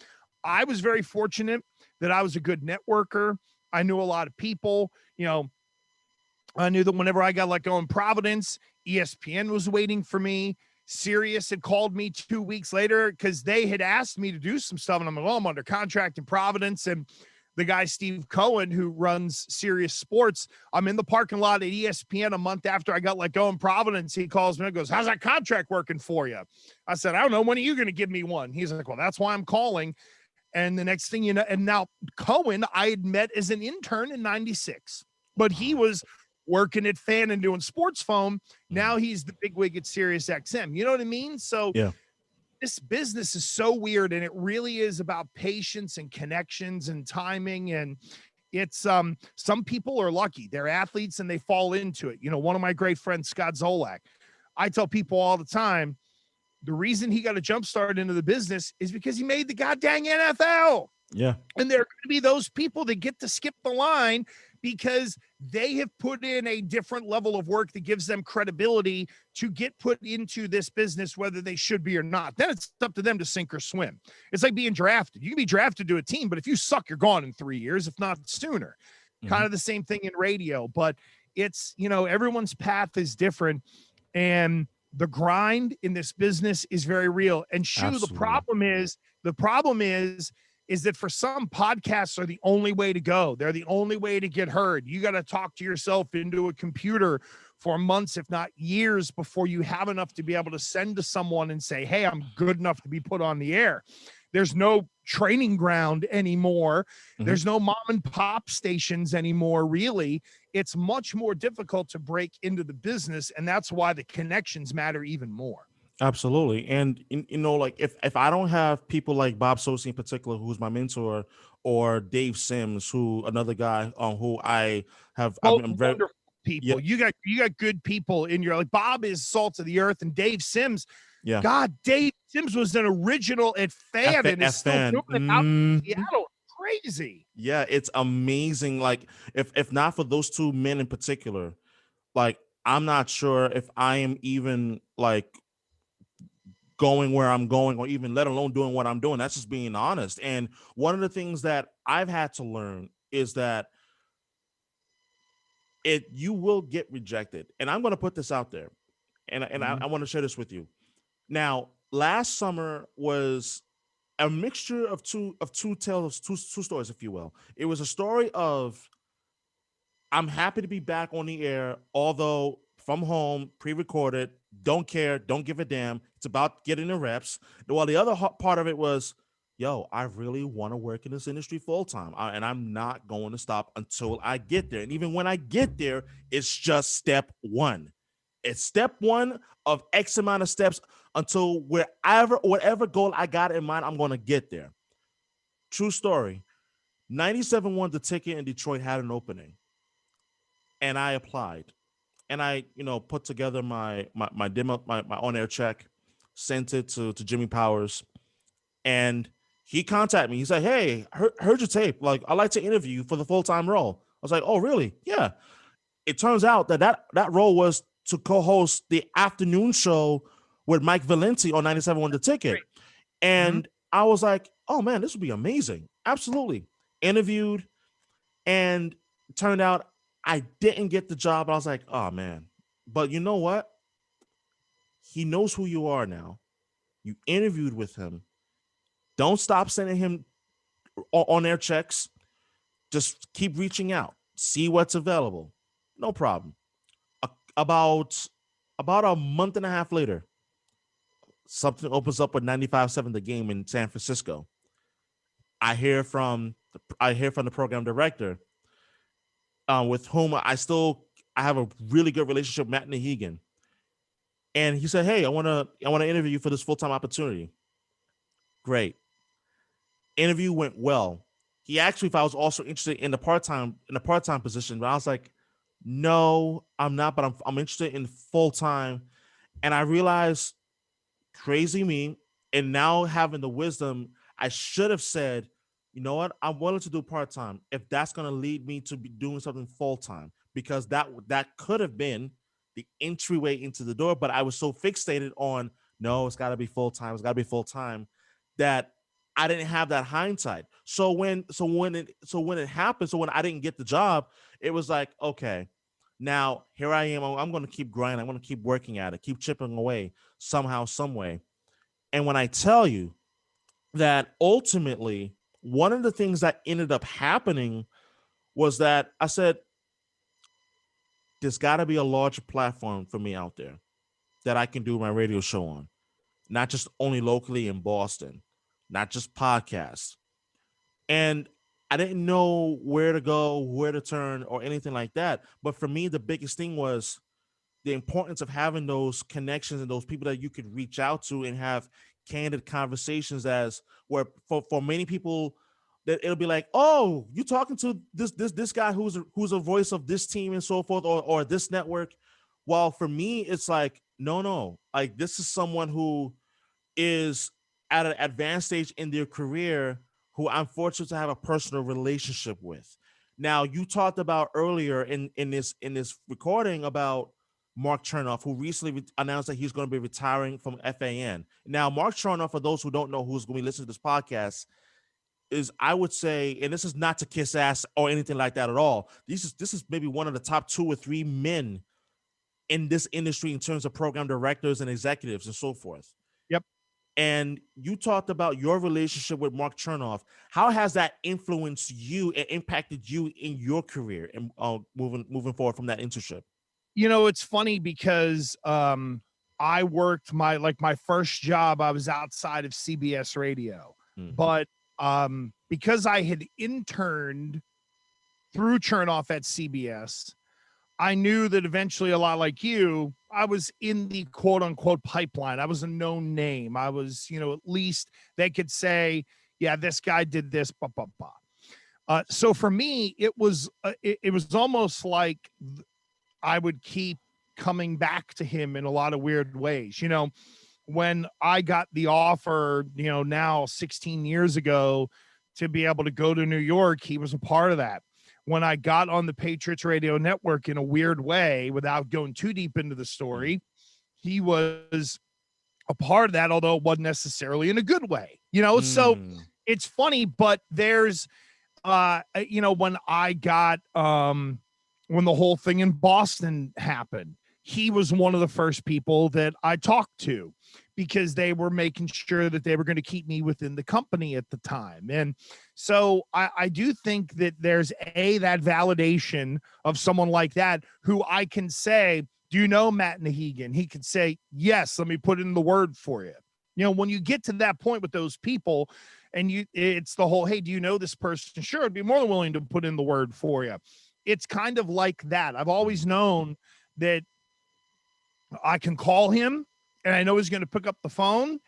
I was very fortunate that I was a good networker. I knew a lot of people. I knew that whenever I got let go in Providence, ESPN was waiting for me. Sirius had called me 2 weeks later because they had asked me to do some stuff. And I'm like, well, I'm under contract in Providence. And the guy, Steve Cohen, who runs Sirius Sports, I'm in the parking lot at ESPN a month after I got let go in Providence. He calls me and goes, how's that contract working for you? I said, I don't know. When are you going to give me one? He's like, well, that's why I'm calling. And the next thing you know, and now Cohen, I had met as an intern in 96, but he was working at Fan and doing sports phone. Now he's the bigwig at Sirius XM. You know what I mean? So yeah. This business is so weird, and it really is about patience and connections and timing. And it's some people are lucky. They're athletes and they fall into it. One of my great friends, Scott Zolak, I tell people all the time, the reason he got a jump start into the business is because he made the goddamn NFL. Yeah. And there are going to be those people that get to skip the line because they have put in a different level of work that gives them credibility to get put into this business, whether they should be or not. Then it's up to them to sink or swim. It's like being drafted. You can be drafted to a team, but if you suck, you're gone in 3 years, if not sooner. Mm-hmm. Kind of the same thing in radio, but it's, everyone's path is different. And the grind in this business is very real. And the problem is is that for some, podcasts are the only way to go. They're the only way to get heard. You got to talk to yourself into a computer for months, if not years, before you have enough to be able to send to someone and say, hey, I'm good enough to be put on the air. There's no training ground anymore. There's no mom and pop stations anymore, really. It's much more difficult to break into the business, and that's why the connections matter even more. Absolutely. And like if I don't have people like Bob Sosi in particular, who's my mentor, or Dave Sims, who another guy who I have, I'm very, Wonderful people. yeah, You got good people in your, like, Bob is salt of the earth, and Dave Sims. yeah. God, Dave Sims was an original at Fan and is still doing it out in Seattle. Crazy. Yeah, it's amazing. Like if not for those two men in particular, like I'm not sure if I am even like going where I'm going, or even let alone doing what I'm doing. That's just being honest. And one of the things that I've had to learn is that you will get rejected. And I'm going to put this out there, and I want to share this with you. Now, last summer was a mixture of two tales, two stories, if you will. It was a story of I'm happy to be back on the air, although from home, pre-recorded, don't care, don't give a damn. It's about getting the reps. While the other part of it was, yo, I really want to work in this industry full time, and I'm not going to stop until I get there. And even when I get there, it's just step one. It's step one of X amount of steps until whatever goal I got in mind, I'm going to get there. True story. 97 won the ticket, and Detroit had an opening, and I applied. And I, put together my demo, my on-air check, sent it to Jimmy Powers, and he contacted me. He said, "Hey, heard your tape. Like, I'd like to interview you for the full-time role." I was like, "Oh, really?" Yeah. It turns out that role was to co-host the afternoon show with Mike Valenti on 97 Won the Ticket. And I was like, "Oh man, this would be amazing." Absolutely. Interviewed, and it turned out I didn't get the job. I was like, "Oh man." But you know what? He knows who you are now. You interviewed with him. Don't stop sending him on air checks. Just keep reaching out. See what's available. No problem. About a month and a half later, something opens up with 95.7 The Game in San Francisco. I hear from the program director, with whom I have a really good relationship, Matt Nahegan. And he said, "Hey, I want to interview you for this full-time opportunity." Great. Interview went well. He asked me if I was also interested in the part-time position, but I was like, "No, I'm not, but I'm interested in full-time." And I realized, crazy me, and now having the wisdom, I should have said, "You know what? I'm willing to do part-time if that's going to lead me to be doing something full-time," because that could have been the entryway into the door. But I was so fixated on, no, it's got to be full-time. It's got to be full-time, that I didn't have that hindsight. So when it happened, so when I didn't get the job, it was like, okay, now here I am. I'm going to keep grinding. I'm going to keep working at it, keep chipping away somehow, some way. And when I tell you that ultimately one of the things that ended up happening was that I said, there's got to be a larger platform for me out there that I can do my radio show on, not just only locally in Boston, not just podcasts. And I didn't know where to go, where to turn, or anything like that. But for me, the biggest thing was the importance of having those connections and those people that you could reach out to and have candid conversations, as where for many people that it'll be like, "Oh, you talking to this guy who's a voice of this team and so forth, or this network." While for me, it's like, no, like this is someone who is at an advanced stage in their career who I'm fortunate to have a personal relationship with. Now, you talked about earlier in this recording about Mark Chernoff, who recently announced that he's going to be retiring from FAN. Now, Mark Chernoff, for those who don't know who's going to be listening to this podcast, is, I would say, and this is not to kiss ass or anything like that at all, this is maybe one of the top 2 or 3 men in this industry in terms of program directors and executives and so forth. Yep. And you talked about your relationship with Mark Chernoff. How has that influenced you and impacted you in your career and moving forward from that internship? It's funny because I worked my first job, I was outside of CBS radio. Mm. But because I had interned through Chernoff at CBS, I knew that eventually, a lot like you, I was in the quote unquote pipeline. I was a known name. I was, at least they could say, yeah, this guy did this, blah, blah, blah. So for me, it was almost like I would keep coming back to him in a lot of weird ways. When I got the offer, now 16 years ago, to be able to go to New York, he was a part of that. When I got on the Patriots radio network, in a weird way, without going too deep into the story, he was a part of that, although it wasn't necessarily in a good way, So it's funny, but there's, when I got, when the whole thing in Boston happened, he was one of the first people that I talked to, because they were making sure that they were going to keep me within the company at the time. And so I do think that there's that validation of someone like that, who I can say, do you know Matt Nahigian? He could say, yes, let me put in the word for you. When you get to that point with those people, and it's the whole, hey, do you know this person? Sure, I'd be more than willing to put in the word for you. It's kind of like that. I've always known that I can call him, and I know he's going to pick up the phone.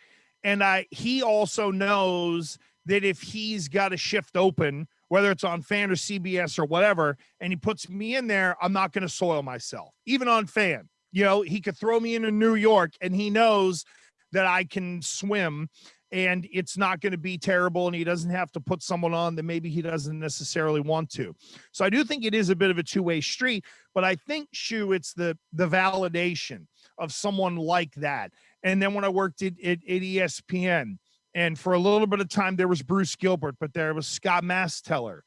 And he also knows that if he's got a shift open, whether it's on Fan or CBS or whatever, and he puts me in there, I'm not going to soil myself. Even on Fan, he could throw me into New York, and he knows that I can swim, and it's not going to be terrible, and he doesn't have to put someone on that maybe he doesn't necessarily want to. So I do think it is a bit of a two-way street, but I think, Shu, it's the validation of someone like that. And then when I worked at ESPN, and for a little bit of time, there was Bruce Gilbert, but there was Scott Masteller.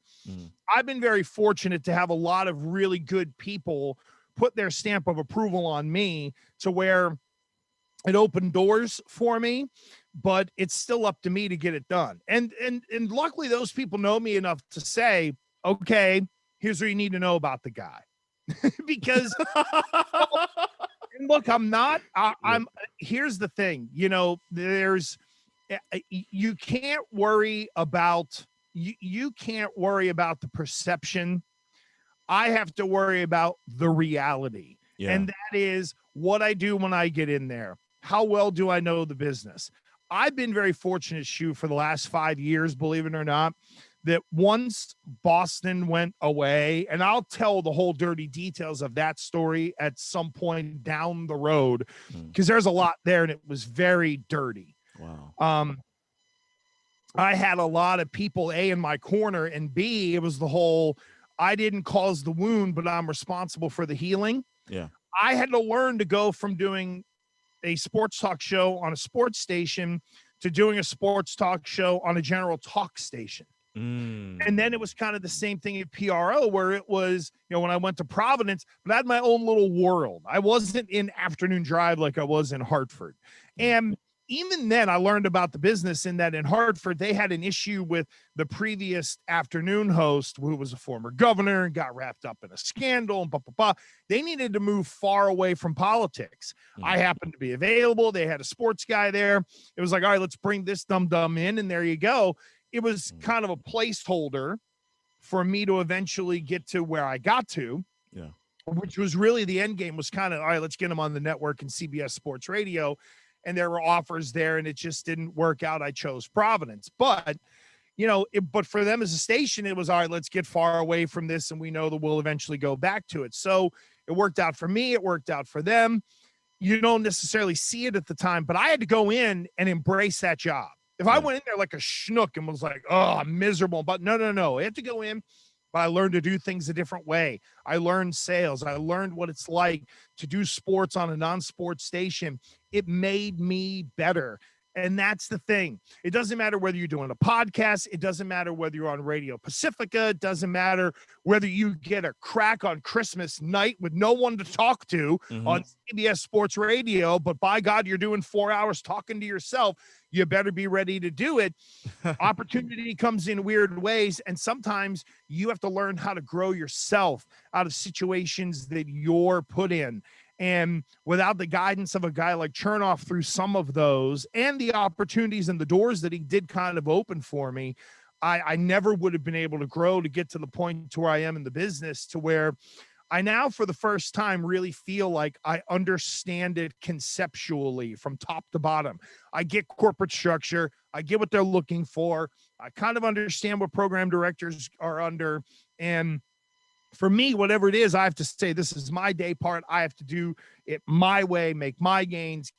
I've been very fortunate to have a lot of really good people put their stamp of approval on me, to where it opened doors for me, but it's still up to me to get it done. And luckily, those people know me enough to say, okay, here's what you need to know about the guy. Because and look, here's the thing, you can't worry about, you can't worry about the perception. I have to worry about the reality. Yeah. And that is what I do when I get in there. How well do I know the business? I've been very fortunate, Shu, for the last 5 years, believe it or not, that once Boston went away, and I'll tell the whole dirty details of that story at some point down the road, because there's a lot there, and it was very dirty. Wow. I had a lot of people, A, in my corner, and B, it was the whole, I didn't cause the wound, but I'm responsible for the healing. Yeah. I had to learn to go from doing a sports talk show on a sports station to doing a sports talk show on a general talk station. And then it was kind of the same thing at PRO, where it was, when I went to Providence, but I had my own little world. I wasn't in afternoon drive like I was in Hartford. And even then I learned about the business, in that in Hartford, they had an issue with the previous afternoon host, who was a former governor and got wrapped up in a scandal and blah, blah, blah. They needed to move far away from politics. I happened to be available. They had a sports guy there. It was like, all right, let's bring this dum-dum in. And there you go. It was kind of a placeholder for me to eventually get to where I got to. Yeah. Which was really the end game, was kind of, all right, let's get him on the network and CBS Sports Radio. And there were offers there, and it just didn't work out. I chose Providence, but but for them as a station, it was, all right, let's get far away from this, and we know that we'll eventually go back to it. So it worked out for me. It worked out for them. You don't necessarily see it at the time, but I had to go in and embrace that job. If I went in there like a schnook and was like, oh, I'm miserable, but no, I had to go in. But I learned to do things a different way. I learned sales. I learned what it's like to do sports on a non-sports station. It made me better. And that's the thing. It doesn't matter whether you're doing a podcast. It doesn't matter whether you're on Radio Pacifica. It doesn't matter whether you get a crack on Christmas night with no one to talk to on CBS Sports Radio. But by God, you're doing 4 hours talking to yourself. You better be ready to do it. Opportunity comes in weird ways. And sometimes you have to learn how to grow yourself out of situations that you're put in. And without the guidance of a guy like Chernoff through some of those and the opportunities and the doors that he did kind of open for me, I never would have been able to grow to get to the point to where I am in the business, to where I now, for the first time, really feel like I understand it conceptually from top to bottom. I get corporate structure. I get what they're looking for. I kind of understand what program directors are under. And for me, whatever it is, I have to say, this is my day part. I have to do it my way, make my gains,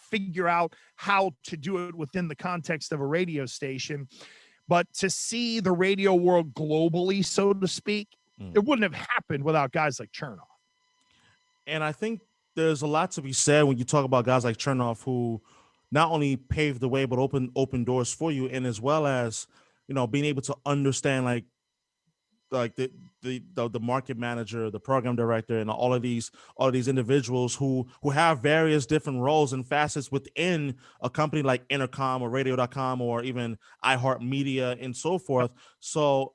figure out how to do it within the context of a radio station. But to see the radio world globally, so to speak, it wouldn't have happened without guys like Chernoff. And I think there's a lot to be said when you talk about guys like Chernoff, who not only paved the way, but open doors for you. And as well as, being able to understand like the market manager, the program director, and all of these individuals who have various different roles and facets within a company like Intercom or Radio.com or even iHeartMedia and so forth. So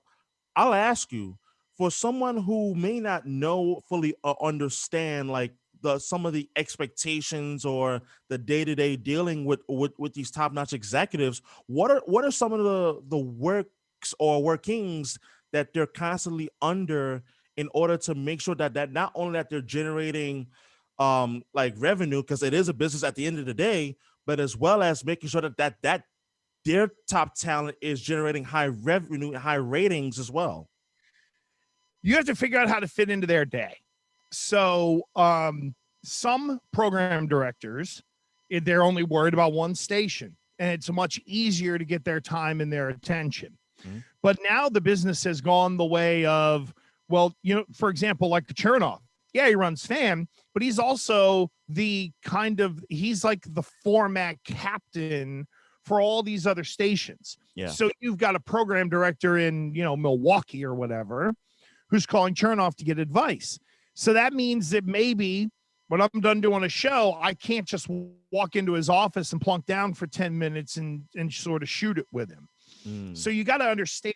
I'll ask you, for someone who may not know fully or understand like some of the expectations or the day-to-day dealing with these top-notch executives, what are some of the works or workings that they're constantly under in order to make sure that not only that they're generating like revenue, because it is a business at the end of the day, but as well as making sure that their top talent is generating high revenue, high ratings as well. You have to figure out how to fit into their day. So some program directors, they're only worried about one station, and it's much easier to get their time and their attention. But now the business has gone the way of, well, for example, like the Chernoff. Yeah, he runs FAN, but he's also he's like the format captain for all these other stations. Yeah. So you've got a program director in, Milwaukee or whatever, who's calling Chernoff to get advice. So that means that maybe when I'm done doing a show, I can't just walk into his office and plunk down for 10 minutes and sort of shoot it with him. So you got to understand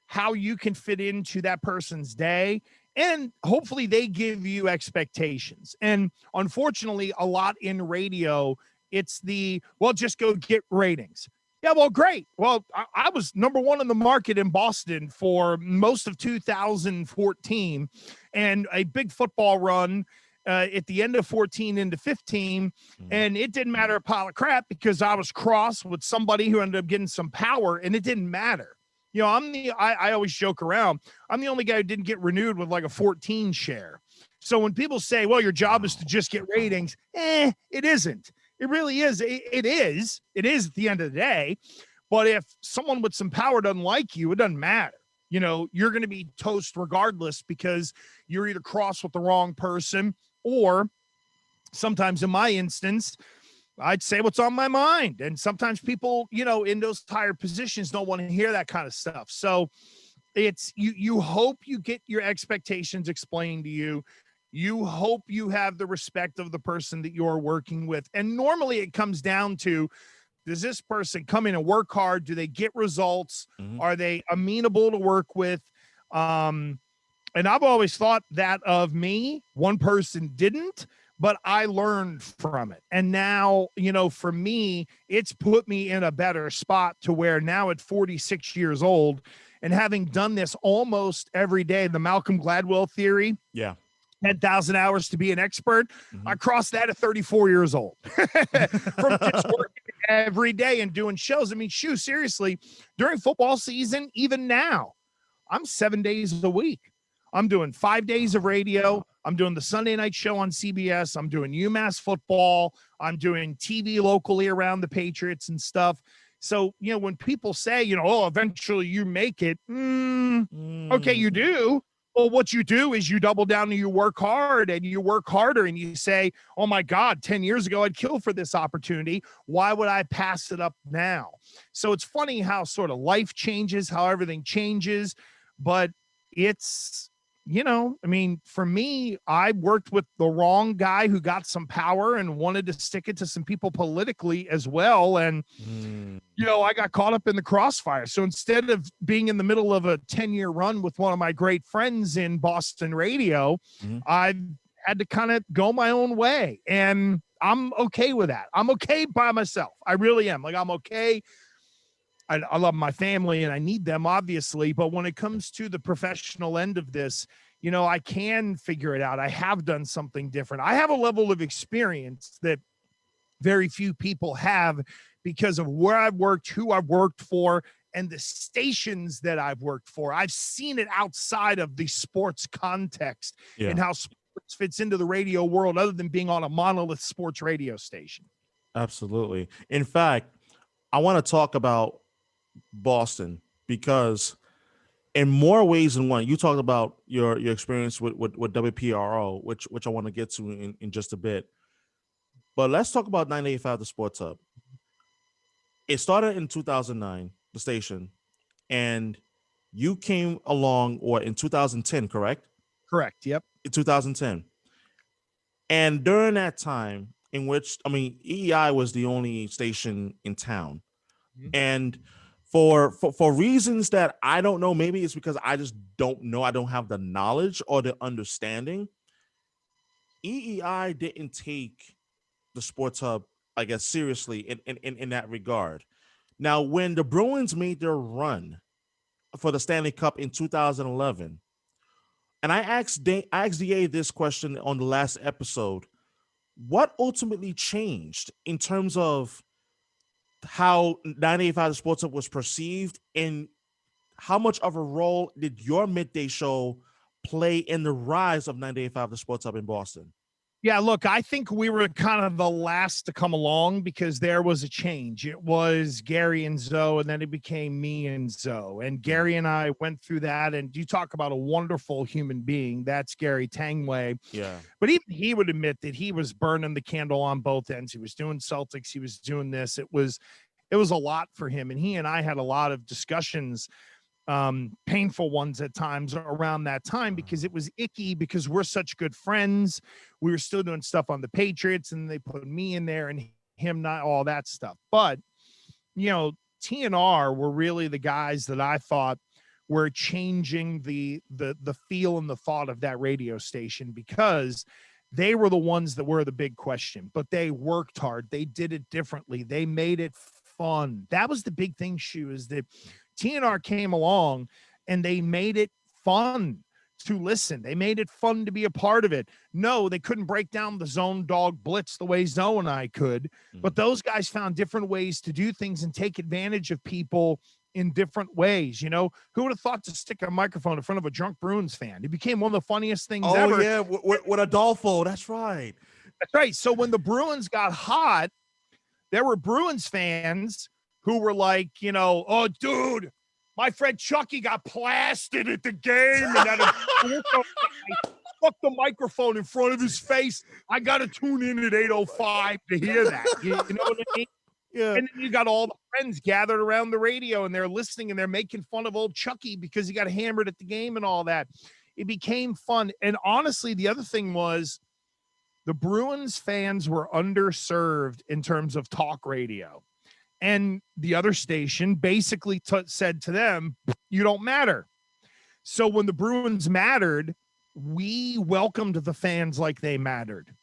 how you can fit into that person's day, and hopefully they give you expectations. And unfortunately, a lot in radio, it's just go get ratings. Yeah, well, great. Well, I was number one in the market in Boston for most of 2014, and a big football run at the end of 14 into 15. And it didn't matter a pile of crap because I was cross with somebody who ended up getting some power, and it didn't matter. I always joke around. I'm the only guy who didn't get renewed with like a 14 share. So when people say, well, your job is to just get ratings, it isn't. It really is. It is at the end of the day. But if someone with some power doesn't like you, it doesn't matter. You're going to be toast regardless because you're either cross with the wrong person, or sometimes in my instance, I'd say what's on my mind. And sometimes people, in those higher positions don't want to hear that kind of stuff. So it's you hope you get your expectations explained to you. You hope you have the respect of the person that you're working with. And normally it comes down to, does this person come in and work hard? Do they get results? Are they amenable to work with? And I've always thought that of me. One person didn't, but I learned from it. And now, for me, it's put me in a better spot to where now at 46 years old and having done this almost every day, the Malcolm Gladwell theory. Yeah. 10,000 hours to be an expert. I crossed that at 34 years old from just working every day and doing shows. I mean, seriously, during football season, even now, I'm 7 days a week. I'm doing 5 days of radio. I'm doing the Sunday night show on CBS. I'm doing UMass football. I'm doing TV locally around the Patriots and stuff. So, when people say, eventually you make it. Okay, you do. Well, what you do is you double down and you work hard and you work harder and you say, oh my God, 10 years ago, I'd kill for this opportunity. Why would I pass it up now? So it's funny how sort of life changes, how everything changes, but it's, I mean, for me, I worked with the wrong guy who got some power and wanted to stick it to some people politically as well. And, I got caught up in the crossfire. So instead of being in the middle of a 10-year run with one of my great friends in Boston radio, I had to kind of go my own way. And I'm okay with that. I'm okay by myself. I really am. Like, I'm okay. I love my family and I need them, obviously. But when it comes to the professional end of this, I can figure it out. I have done something different. I have a level of experience that very few people have because of where I've worked, who I've worked for, and the stations that I've worked for. I've seen it outside of the sports context and how sports fits into the radio world other than being on a monolith sports radio station. Absolutely. In fact, I want to talk about Boston because in more ways than one, you talked about your experience with WPRO, which I want to get to in just a bit. But let's talk about 98.5 The Sports Hub. It started in 2009, the station, and you came along in 2010, correct? Correct. Yep. In 2010. And during that time, in which, EEI was the only station in town. And for reasons that I don't know, maybe it's because I just don't know, I don't have the knowledge or the understanding, EEI didn't take the Sports Hub, I guess, seriously in that regard. Now, when the Bruins made their run for the Stanley Cup in 2011, and I asked DA this question on the last episode, what ultimately changed in terms of how 98.5 The Sports Hub was perceived, and how much of a role did your midday show play in the rise of 98.5 The Sports Hub in Boston? Yeah, look, I think we were kind of the last to come along because there was a change. It was Gary and Zoe, and then it became me and Zoe. And Gary and I went through that, and you talk about a wonderful human being. That's Gary Tangway. Yeah. But even he would admit that he was burning the candle on both ends. He was doing Celtics. He was doing this. It was a lot for him. And he and I had a lot of discussions, painful ones at times around that time, because it was icky because we're such good friends. We were still doing stuff on the Patriots, and they put me in there and him not, all that stuff. But, TNR were really the guys that I thought were changing the feel and the thought of that radio station, because they were the ones that were the big question, but they worked hard. They did it differently. They made it fun. That was the big thing, Shu, is that TNR came along and they made it fun to listen. They made it fun to be a part of it. No, they couldn't break down the zone dog blitz the way Zoe and I could, but those guys found different ways to do things and take advantage of people in different ways. Who would have thought to stick a microphone in front of a drunk Bruins fan? It became one of the funniest things ever. Oh, yeah, with Adolfo. That's right. That's right. So when the Bruins got hot, there were Bruins fans who were like, oh, dude, my friend Chucky got blasted at the game, and I fucked the microphone in front of his face. I got to tune in at 8:05 to hear that. You know what I mean? Yeah. And then you got all the friends gathered around the radio, and they're listening, and they're making fun of old Chucky because he got hammered at the game and all that. It became fun. And honestly, the other thing was the Bruins fans were underserved in terms of talk radio. And the other station basically said to them, you don't matter. So when the Bruins mattered, we welcomed the fans like they mattered.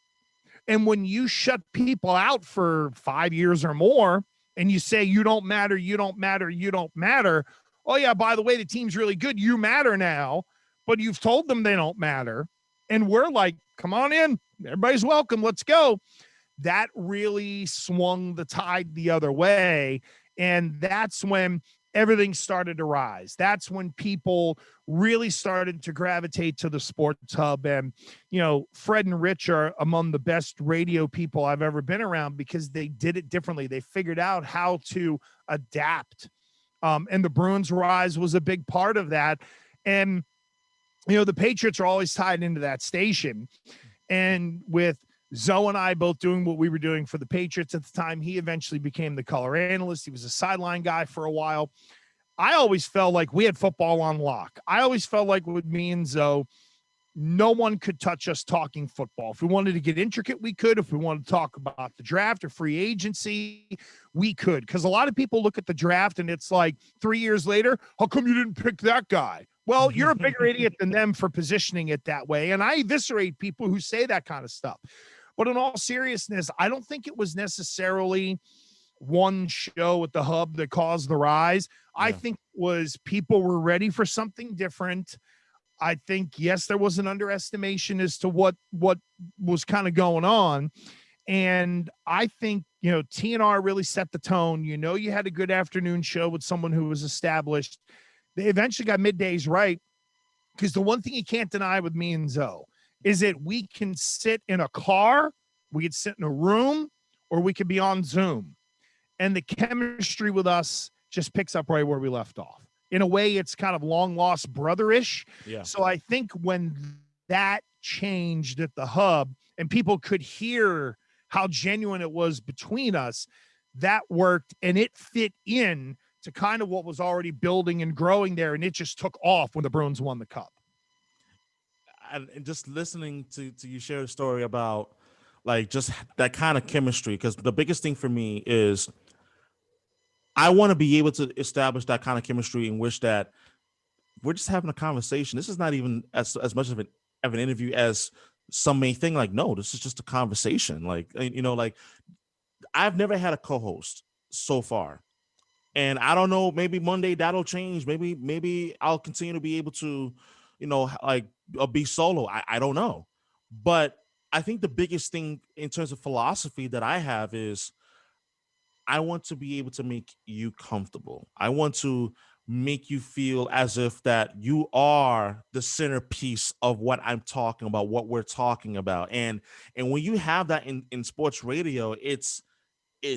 And when you shut people out for 5 years or more and you say, you don't matter, you don't matter, you don't matter. Oh, yeah, by the way, the team's really good. You matter now, but you've told them they don't matter. And we're like, come on in. Everybody's welcome. Let's go. That really swung the tide the other way. And that's when everything started to rise. That's when people really started to gravitate to the Sports Hub. And, Fred and Rich are among the best radio people I've ever been around because they did it differently. They figured out how to adapt. And the Bruins rise was a big part of that. And the Patriots are always tied into that station. And with Zoe and I both doing what we were doing for the Patriots at the time, he eventually became the color analyst. He was a sideline guy for a while. I always felt like we had football on lock. I always felt like with me and Zoe, no one could touch us talking football. If we wanted to get intricate, we could. If we wanted to talk about the draft or free agency, we could. Because a lot of people look at the draft and it's like 3 years later, how come you didn't pick that guy? Well, you're a bigger idiot than them for positioning it that way. And I eviscerate people who say that kind of stuff. But in all seriousness, I don't think it was necessarily one show at the Hub that caused the rise. Yeah. I think it was people were ready for something different. I think, yes, there was an underestimation as to what was kind of going on. And I think, TNR really set the tone. You had a good afternoon show with someone who was established. They eventually got middays right, because the one thing you can't deny with me and Zoe is that we can sit in a car, we could sit in a room, or we could be on Zoom. And the chemistry with us just picks up right where we left off. In a way, it's kind of long lost brother-ish. Yeah. So I think when that changed at the Hub and people could hear how genuine it was between us, that worked, and it fit in to kind of what was already building and growing there. And it just took off when the Bruins won the Cup. And just listening to you share a story about like just that kind of chemistry, because the biggest thing for me is I want to be able to establish that kind of chemistry in which that we're just having a conversation. This is not even as much of an interview as some may think. Like, no, this is just a conversation. Like, like I've never had a co-host so far, and I don't know, maybe Monday that'll change. Maybe I'll continue to be able to, be solo. I don't know. But I think the biggest thing in terms of philosophy that I have is I want to be able to make you comfortable. I want to make you feel as if that you are the centerpiece of what I'm talking about, what we're talking about. And when you have that in sports radio, it's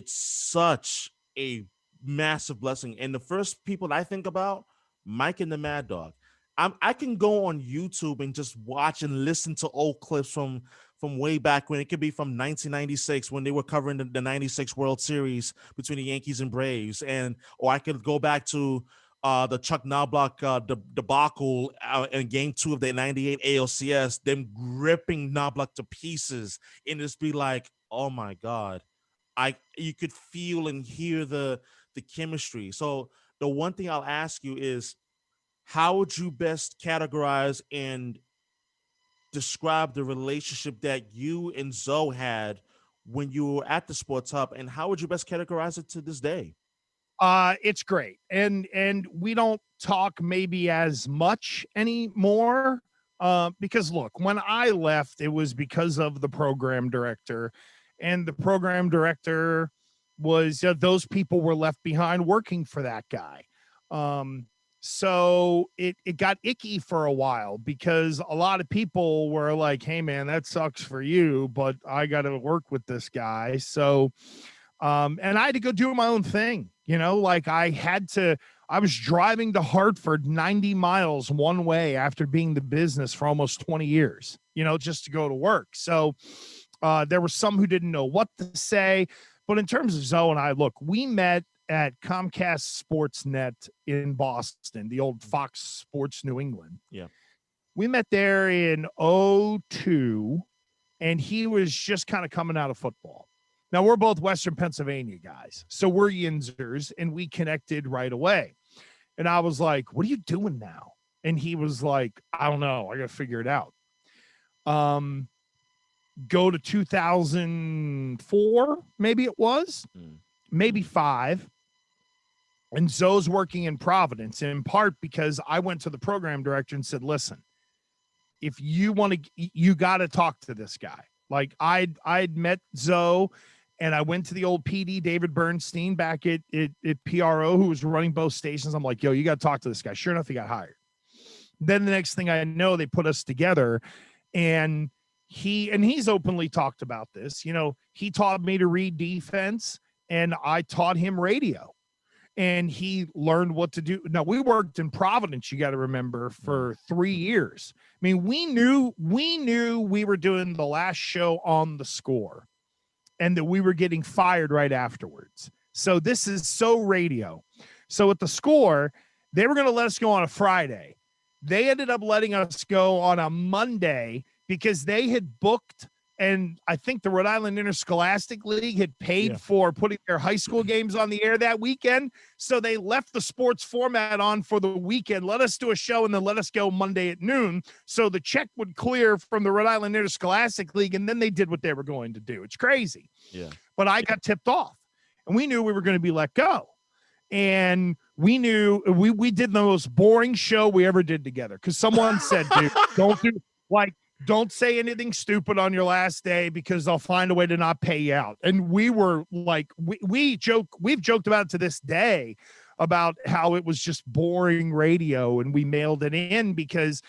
such a massive blessing. And the first people I think about, Mike and the Mad Dog. I can go on YouTube and just watch and listen to old clips from way back when. It could be from 1996 when they were covering the 96 World Series between the Yankees and Braves. Or I could go back to the Chuck Knobloch debacle in Game 2 of the 98 ALCS, them gripping Knobloch to pieces, and just be like, oh my God. You could feel and hear the chemistry. So the one thing I'll ask you is, how would you best categorize and describe the relationship that you and Zoe had when you were at the Sports Hub, and how would you best categorize it to this day? It's great. And we don't talk maybe as much anymore, because look, when I left, it was because of the program director, and the program director was, those people were left behind working for that guy. So it got icky for a while, because a lot of people were like, hey man, that sucks for you, but I got to work with this guy. So, and I had to go do my own thing, like I was driving to Hartford 90 miles one way after being the business for almost 20 years, just to go to work. So, there were some who didn't know what to say, but in terms of Zoe and I, look, we met at Comcast Sportsnet in Boston, the old Fox Sports New England. Yeah. We met there in 2002, and he was just kind of coming out of football. Now, we're both Western Pennsylvania guys, so we're Yinzers, and we connected right away. And I was like, what are you doing now? And he was like, I don't know. I got to figure it out. Go to 2004, maybe it was, maybe 5. And Zoe's working in Providence, in part because I went to the program director and said, listen, if you want to, you got to talk to this guy. Like I'd met Zoe, and I went to the old PD, David Bernstein, back at PRO, who was running both stations. I'm like, yo, you got to talk to this guy. Sure enough, he got hired. Then the next thing I know, they put us together, and he's openly talked about this. He taught me to read defense, and I taught him radio. and he learned what to do. Now, we worked in Providence, you got to remember, for 3 years. I mean, we knew we were doing the last show on the Score and that we were getting fired right afterwards. So this is so radio. So at the Score, they were going to let us go on a Friday. They ended up letting us go on a Monday because they had booked, and I think the Rhode Island Interscholastic League had paid for putting their high school games on the air that weekend. So they left the sports format on for the weekend, let us do a show, and then let us go Monday at noon. So the check would clear from the Rhode Island Interscholastic League, and then they did what they were going to do. It's crazy. Yeah. But I got tipped off, and we knew we were going to be let go. And we knew we did the most boring show we ever did together because someone said, dude, don't say anything stupid on your last day because they'll find a way to not pay you out. And we were like, we've joked about it to this day about how it was just boring radio, and we mailed it in because,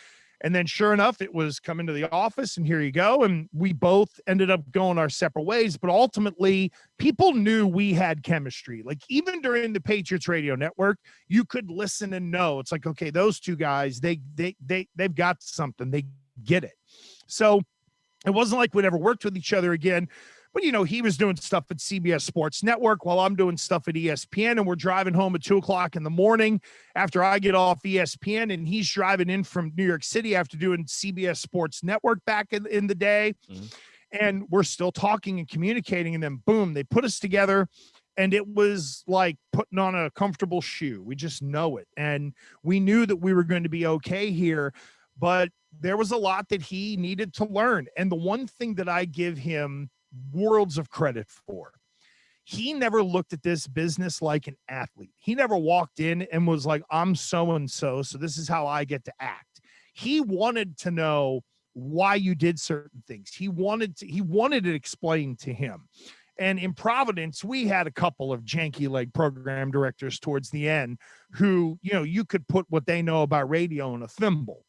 and then sure enough, it was coming to the office and here you go. And we both ended up going our separate ways, but ultimately people knew we had chemistry. Like even during the Patriots radio network, you could listen and know it's like, okay, those two guys, they've got something, they get it. So it wasn't like we'd ever worked with each other again, but he was doing stuff at CBS Sports Network while I'm doing stuff at ESPN, and we're driving home at 2:00 in the morning after I get off ESPN, and he's driving in from New York City after doing CBS Sports Network back in the day. Mm-hmm. And we're still talking and communicating, and then boom, they put us together. And it was like putting on a comfortable shoe. We just know it. And we knew that we were going to be okay here, but there was a lot that he needed to learn. And the one thing that I give him worlds of credit for, he never looked at this business like an athlete. He never walked in and was like, I'm so-and-so, so this is how I get to act. He wanted to know why you did certain things. He wanted it explained to him. And in Providence, we had a couple of janky leg program directors towards the end who, you could put what they know about radio in a thimble.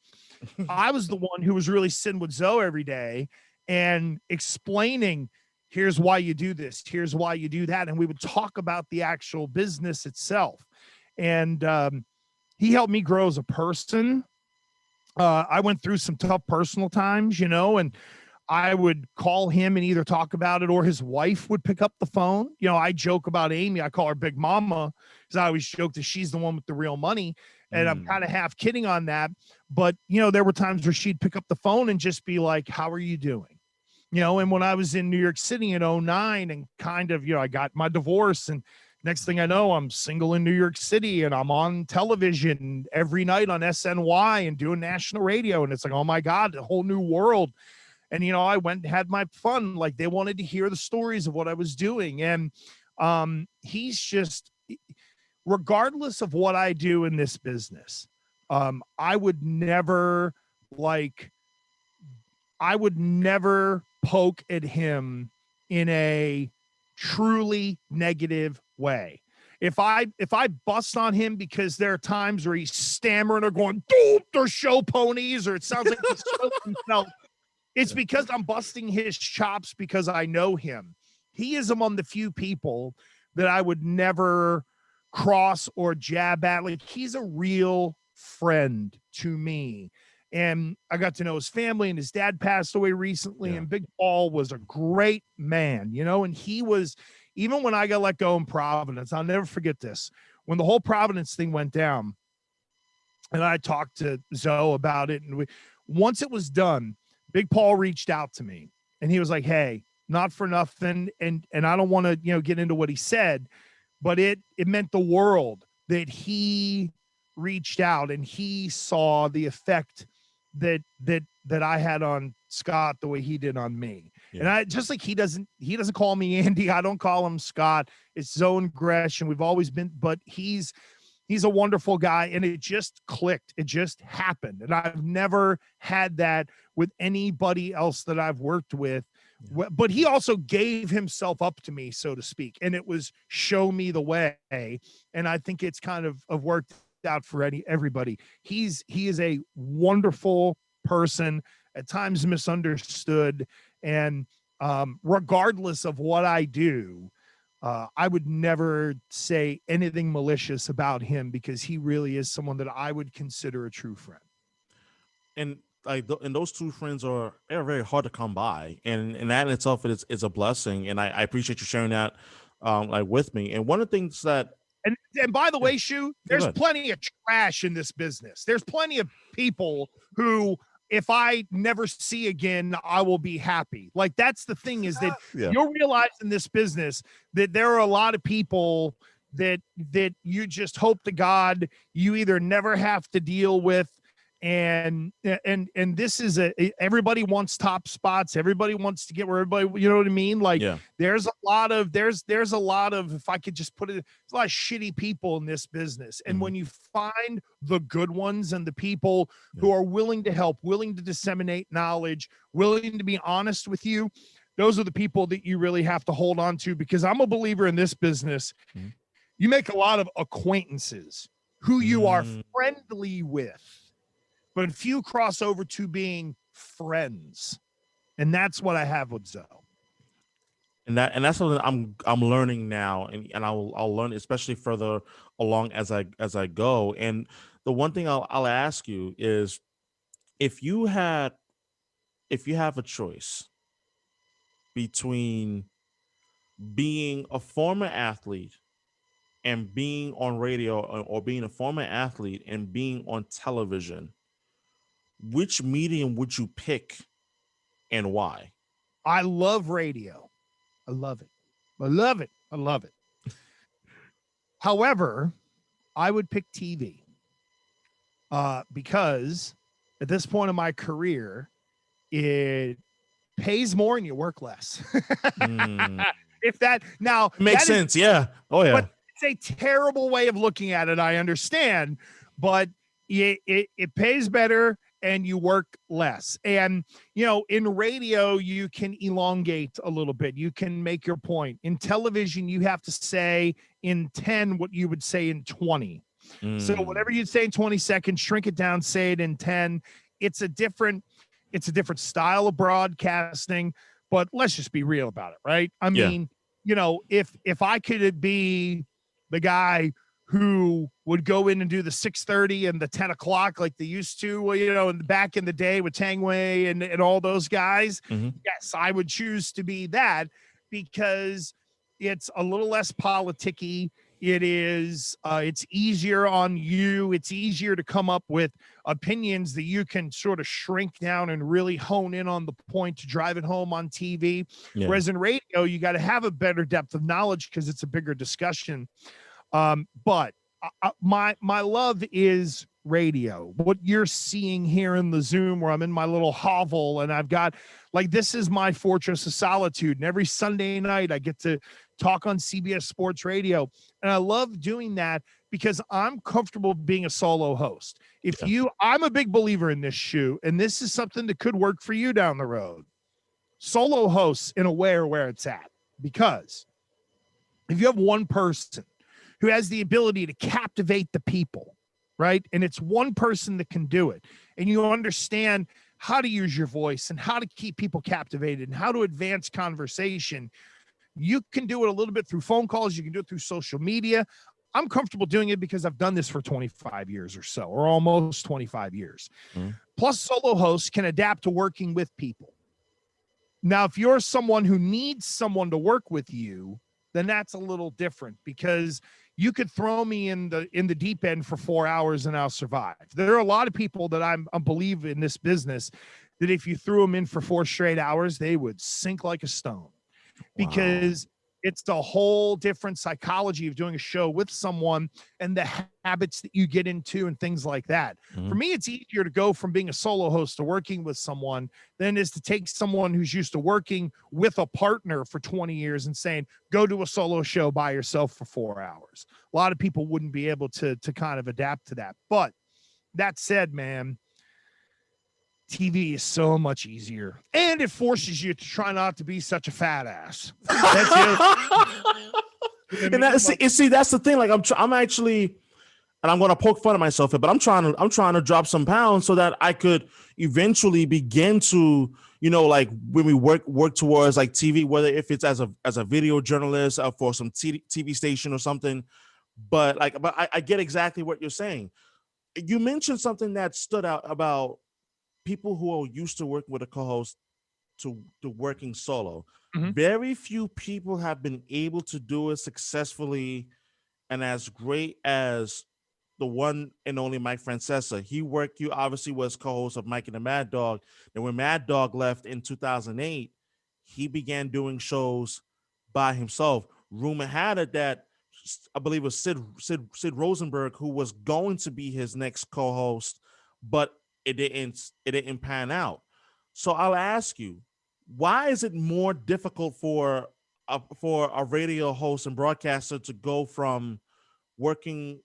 I was the one who was really sitting with Zoe every day and explaining, here's why you do this, here's why you do that. And we would talk about the actual business itself. And he helped me grow as a person. I went through some tough personal times, and I would call him and either talk about it or his wife would pick up the phone. I joke about Amy. I call her Big Mama because I always joke that she's the one with the real money. And I'm kind of half kidding on that. But, there were times where she'd pick up the phone and just be like, how are you doing? And when I was in New York City in 2009 and kind of, I got my divorce, and next thing I know, I'm single in New York City and I'm on television every night on SNY and doing national radio. And it's like, oh my God, a whole new world. And, I went and had my fun. Like they wanted to hear the stories of what I was doing. And he's just, regardless of what I do in this business, I would never poke at him in a truly negative way. If I bust on him because there are times where he's stammering or going, they're show ponies, or it sounds like he's himself, it's because I'm busting his chops because I know him. He is among the few people that I would never cross or jab at. Like he's a real friend to me. And I got to know his family, and his dad passed away recently. Yeah. And Big Paul was a great man, and he was, even when I got let go in Providence, I'll never forget this. When the whole Providence thing went down, and I talked to Zoe about it, and once it was done, Big Paul reached out to me, and he was like, hey, not for nothing. And I don't want to, get into what he said, but it meant the world that he reached out and he saw the effect that I had on Scott the way he did on me. Yeah. And I just like, he doesn't call me Andy. I don't call him Scott. It's Zoe and Gresh, and we've always been, but he's a wonderful guy, and it just clicked. It just happened. And I've never had that with anybody else that I've worked with. Yeah. But he also gave himself up to me, so to speak. And it was show me the way. And I think it's kind of worked out for everybody. He is a wonderful person, at times misunderstood. And regardless of what I do, I would never say anything malicious about him because he really is someone that I would consider a true friend. And and those two friends are very hard to come by, and that in itself is a blessing. And I appreciate you sharing that, with me. And one of the things that, and by the way, Shu, there's plenty of trash in this business. There's plenty of people who, if I never see again, I will be happy. Like, that's the thing, is that you'll realize in this business that there are a lot of people that you just hope to God you either never have to deal with. And this is everybody wants top spots. Everybody wants to get where everybody, you know what I mean? Like, there's a lot of, if I could just put it, there's a lot of shitty people in this business. And when you find the good ones and the people who are willing to help, willing to disseminate knowledge, willing to be honest with you, those are the people that you really have to hold on to, because I'm a believer in this business. You make a lot of acquaintances who you are friendly with, but few cross over to being friends. And that's what I have with Zoe. And that's something I'm learning now, and I'll learn, especially further along as I go. And the one thing I'll ask you is, if you have a choice between being a former athlete and being on radio, or being a former athlete and being on television, which medium would you pick and why? I love radio. I love it. I love it. I love it. However, I would pick TV because at this point in my career, it pays more and you work less. If that now makes sense. Yeah. Oh yeah. But it's a terrible way of looking at it. I understand, but it pays better and you work less. And, in radio, you can elongate a little bit. You can make your point. In television, you have to say in 10 what you would say in 20. So whatever you'd say in 20 seconds, shrink it down, say it in 10. It's a different style of broadcasting, but let's just be real about it, right? I mean, if I could be the guy who would go in and do the 6:30 and the 10 o'clock like they used to, back in the day with Tangway and all those guys. Yes, I would choose to be that, because it's a little less politicky. It is, it's easier on you. It's easier to come up with opinions that you can sort of shrink down and really hone in on the point to drive it home on TV. Whereas in radio, you got to have a better depth of knowledge because it's a bigger discussion. But my love is radio. What you're seeing here in the Zoom, where I'm in my little hovel and I've got, like, this is my fortress of solitude. And every Sunday night I get to talk on CBS Sports Radio. And I love doing that because I'm comfortable being a solo host. I'm a big believer in this, Shu, and this is something that could work for you down the road. Solo hosts, in a way, are where it's at, because if you have one person who has the ability to captivate the people, right? And it's one person that can do it. And you understand how to use your voice and how to keep people captivated and how to advance conversation. You can do it a little bit through phone calls. You can do it through social media. I'm comfortable doing it because I've done this for 25 years or so, or almost 25 years. Plus, solo hosts can adapt to working with people. Now, if you're someone who needs someone to work with you, then that's a little different, because you could throw me in the deep end for 4 hours and I'll survive. There are a lot of people that I believe in this business that if you threw them in for 4 straight hours, they would sink like a stone. Because it's the whole different psychology of doing a show with someone and the habits that you get into and things like that. For me, it's easier to go from being a solo host to working with someone than it is to take someone who's used to working with a partner for 20 years and saying, go do a solo show by yourself for 4 hours. A lot of people wouldn't be able to kind of adapt to that. But that said, man, TV is so much easier, and it forces you to try not to be such a fat ass. That's it. And that's the thing. Like, I'm actually, and I'm going to poke fun at myself here, but I'm trying to drop some pounds so that I could eventually begin to, like when we work towards like TV, whether if it's as a video journalist for some TV station or something. But I get exactly what you're saying. You mentioned something that stood out about people who are used to working with a co-host to working solo. Mhm. Very few people have been able to do it successfully and as great as the one and only Mike Francesa. You obviously was co-host of Mike and the Mad Dog. And when Mad Dog left in 2008, he began doing shows by himself. Rumor had it that I believe it was Sid Rosenberg who was going to be his next co-host, but it didn't pan out. So I'll ask you, why is it more difficult for a radio host and broadcaster to go from working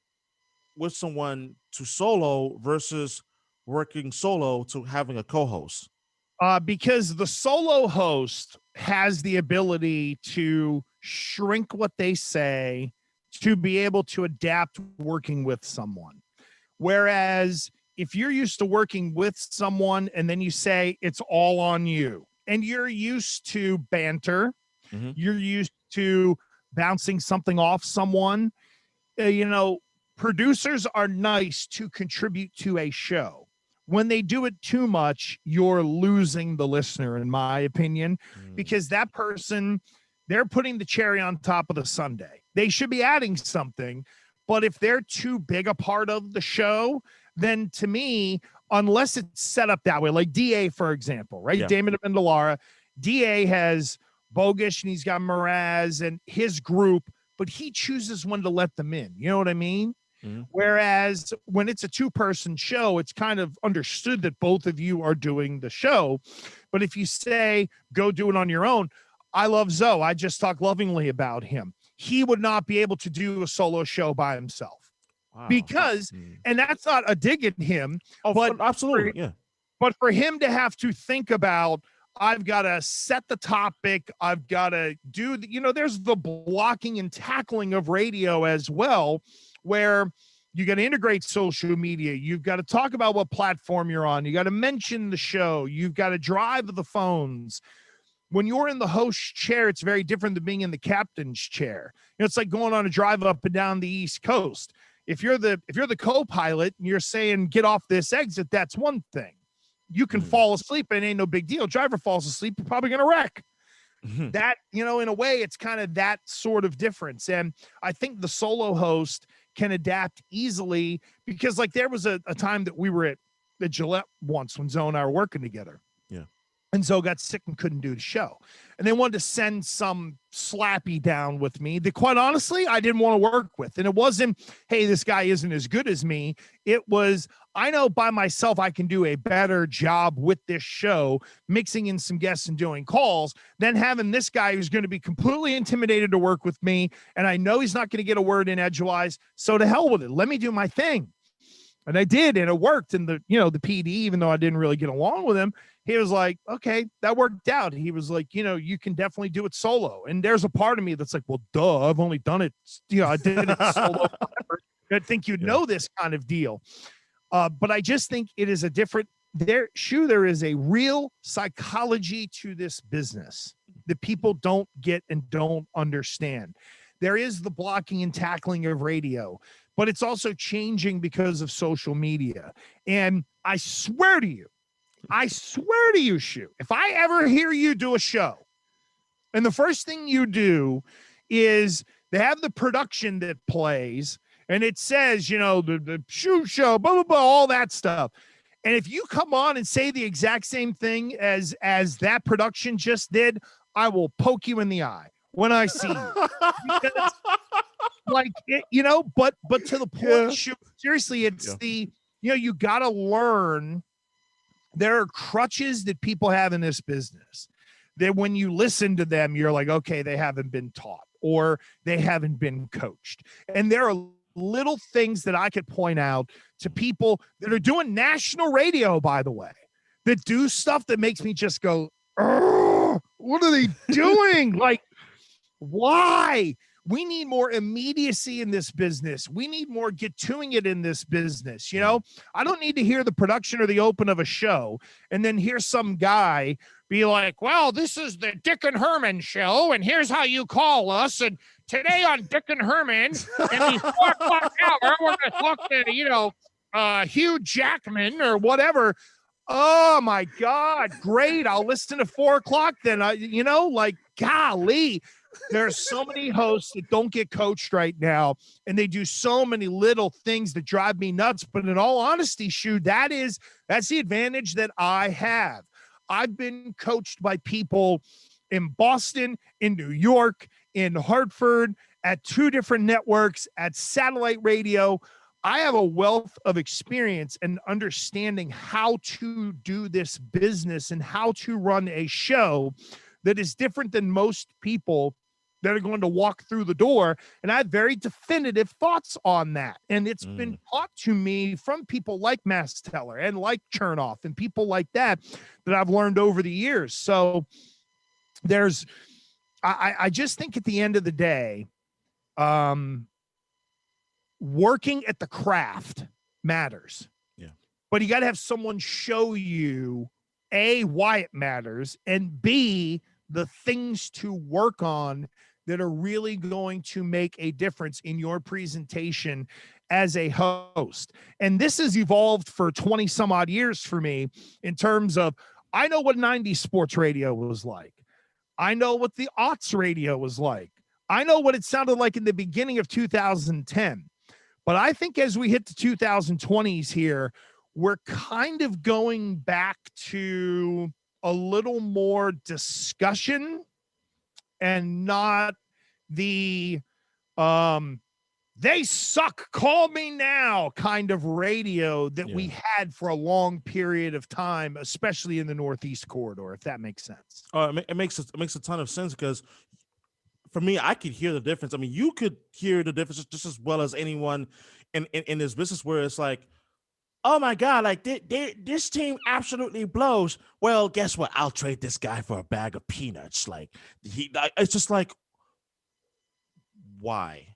with someone to solo versus working solo to having a co-host? Because the solo host has the ability to shrink what they say to be able to adapt working with someone. Whereas if you're used to working with someone and then you say it's all on you, and you're used to banter, you're used to bouncing something off someone, producers are nice to contribute to a show. When they do it too much, you're losing the listener, in my opinion, because that person, they're putting the cherry on top of the sundae. They should be adding something, but if they're too big a part of the show, then to me, unless it's set up that way, like DA, for example, right? Yeah. Damon Amendolara, DA has Bogish and he's got Mraz and his group, but he chooses when to let them in. You know what I mean? Whereas when it's a two-person show, it's kind of understood that both of you are doing the show. But if you say, go do it on your own, I love Zoe. I just talk lovingly about him. He would not be able to do a solo show by himself. Wow. Because, and that's not a dig at him, but absolutely, yeah. But for him to have to think about, I've got to set the topic, I've got to do, there's the blocking and tackling of radio as well, where you got to integrate social media. You've got to talk about what platform you're on. You got to mention the show. You've got to drive the phones. When you're in the host chair, it's very different than being in the captain's chair. It's like going on a drive up and down the East Coast. If you're the co-pilot and you're saying, get off this exit, that's one thing. You can fall asleep and it ain't no big deal. Driver falls asleep, you're probably going to wreck. That, in a way, it's kind of that sort of difference. And I think the solo host can adapt easily because there was a time that we were at the Gillette once when Zoe and I were working together. Yeah. And Zoe got sick and couldn't do the show. And they wanted to send some slappy down with me that, quite honestly, I didn't want to work with. And it wasn't, hey, this guy isn't as good as me. It was, I know by myself I can do a better job with this show, mixing in some guests and doing calls, than having this guy who's going to be completely intimidated to work with me. And I know he's not going to get a word in edgewise. So to hell with it. Let me do my thing. And I did, and it worked. And the PD, even though I didn't really get along with him, he was like, okay, that worked out. He was like, you can definitely do it solo. And there's a part of me that's like, well, duh, I've only done it. I did it solo. I think you'd know this kind of deal. But I just think it is a different there is a real psychology to this business that people don't get and don't understand. There is the blocking and tackling of radio, but it's also changing because of social media. And I swear to you, Shu, if I ever hear you do a show and the first thing you do is they have the production that plays and it says, the Shu show, blah, blah, blah, all that stuff. And if you come on and say the exact same thing as that production just did, I will poke you in the eye when I see you. Because, but to the point, Shu, seriously, it's you got to learn. There are crutches that people have in this business that when you listen to them, you're like, okay, they haven't been taught or they haven't been coached. And there are little things that I could point out to people that are doing national radio, by the way, that do stuff that makes me just go, what are they doing? Why? We need more immediacy in this business. We need more get toing it in this business. You know, I don't need to hear the production or the open of a show and then hear some guy be like, well, this is the Dick and Herman show, and here's how you call us. And today on Dick and Herman, and the 4 o'clock hour, we're going to talk to, Hugh Jackman or whatever. Oh, my God. Great. I'll listen to 4 o'clock then. Golly. There's so many hosts that don't get coached right now, and they do so many little things that drive me nuts. But in all honesty, Shu, that's the advantage that I have. I've been coached by people in Boston, in New York, in Hartford, at 2 different networks, at satellite radio. I have a wealth of experience and understanding how to do this business and how to run a show that is different than most people that are going to walk through the door. And I have very definitive thoughts on that. And it's been taught to me from people like Masteller and like Chernoff and people like that I've learned over the years. So I just think at the end of the day, working at the craft matters. Yeah. But you got to have someone show you A, why it matters, and B, the things to work on that are really going to make a difference in your presentation as a host. And this has evolved for 20 some odd years for me in terms of, I know what 90s sports radio was like. I know what the aughts radio was like. I know what it sounded like in the beginning of 2010. But I think as we hit the 2020s here, we're kind of going back to a little more discussion and not the they suck, call me now kind of radio that we had for a long period of time, especially in the Northeast corridor, if that makes sense. It makes a ton of sense, because for me, I could hear the difference. I mean, you could hear the difference just as well as anyone in this business, where it's like, oh my God, like this team absolutely blows. Well, guess what? I'll trade this guy for a bag of peanuts. It's just like, why?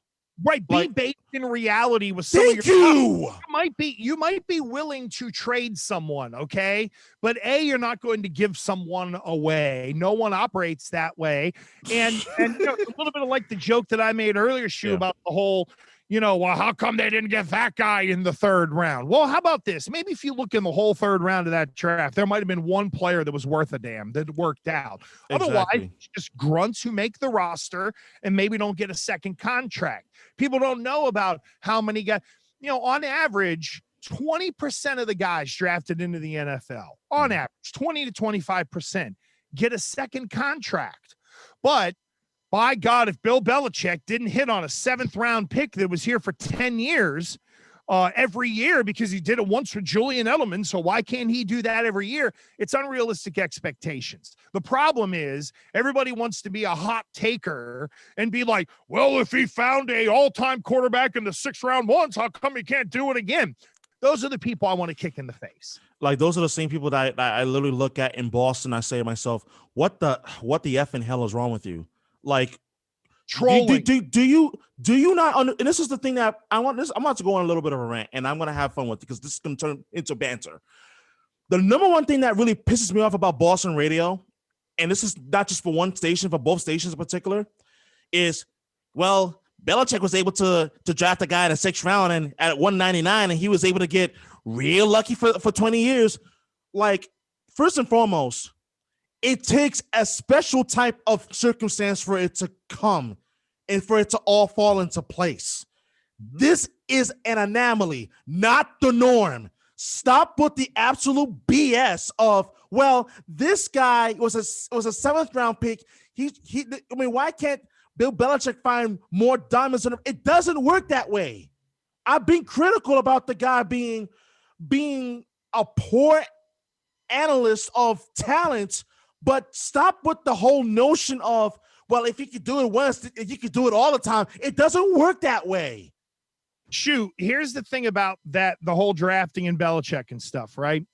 Right, be based in reality with some Thank of your you. You might be willing to trade someone, okay? But you're not going to give someone away. No one operates that way. And it's a little bit of like the joke that I made earlier, Shu, about the whole, well, how come they didn't get that guy in the 3rd round? Well, how about this? Maybe if you look in the whole 3rd round of that draft, there might have been one player that was worth a damn that worked out. Exactly. Otherwise, it's just grunts who make the roster and maybe don't get a second contract. People don't know about how many guys, on average, 20% of the guys drafted into the NFL, on average, 20 to 25% get a second contract. But by God, if Bill Belichick didn't hit on a 7th round pick that was here for 10 years every year, because he did it once with Julian Edelman, so why can't he do that every year? It's unrealistic expectations. The problem is everybody wants to be a hot taker and be like, well, if he found a all-time quarterback in the 6th round once, how come he can't do it again? Those are the people I want to kick in the face. Like, those are the same people that I literally look at in Boston. I say to myself, what the effing hell is wrong with you? Like, trolling. Do you not and this is the thing that I'm about to go on a little bit of a rant, and I'm going to have fun with it, because this is going to turn into banter. The number one thing that really pisses me off about Boston radio, and this is not just for one station, for both stations in particular, is, well, Belichick was able to draft a guy in the 6th round and at 199, and he was able to get real lucky for 20 years. Like, first and foremost, it takes a special type of circumstance for it to come and for it to all fall into place. This is an anomaly, not the norm. Stop with the absolute BS of, well, this guy was a 7th round pick. Why can't Bill Belichick find more diamonds in him? It doesn't work that way. I've been critical about the guy being a poor analyst of talent, but stop with the whole notion of, well, if you could do it once, you could do it all the time. It doesn't work that way. Shoot, here's the thing about that, the whole drafting and Belichick and stuff, right?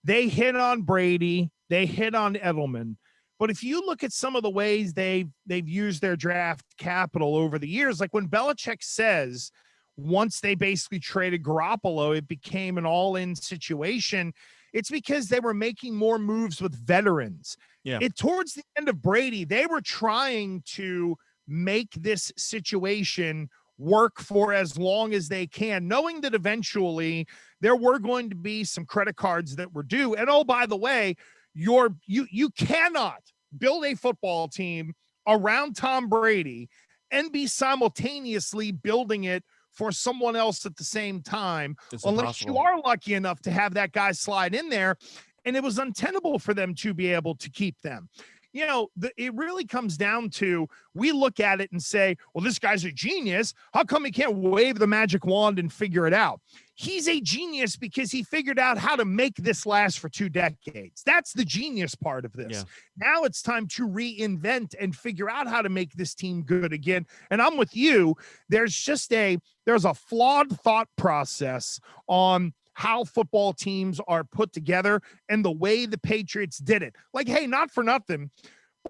They hit on Brady, they hit on Edelman, But if you look at some of the ways they've used their draft capital over the years, like when Belichick says once they basically traded Garoppolo, it became an all-in situation. It's because they were making more moves with veterans. Yeah. Towards the end of Brady, they were trying to make this situation work for as long as they can, knowing that eventually there were going to be some credit cards that were due. And oh, by the way, you cannot build a football team around Tom Brady and be simultaneously building it for someone else at the same time, unless you are lucky enough to have that guy slide in there. And it was untenable for them to be able to keep them. You know, it really comes down to, we look at it and say, well, this guy's a genius. How come he can't wave the magic wand and figure it out? He's a genius because he figured out how to make this last for 2 decades. That's the genius part of this. Yeah. Now it's time to reinvent and figure out how to make this team good again. And I'm with you. There's a flawed thought process on how football teams are put together and the way the Patriots did it. Like, hey, not for nothing,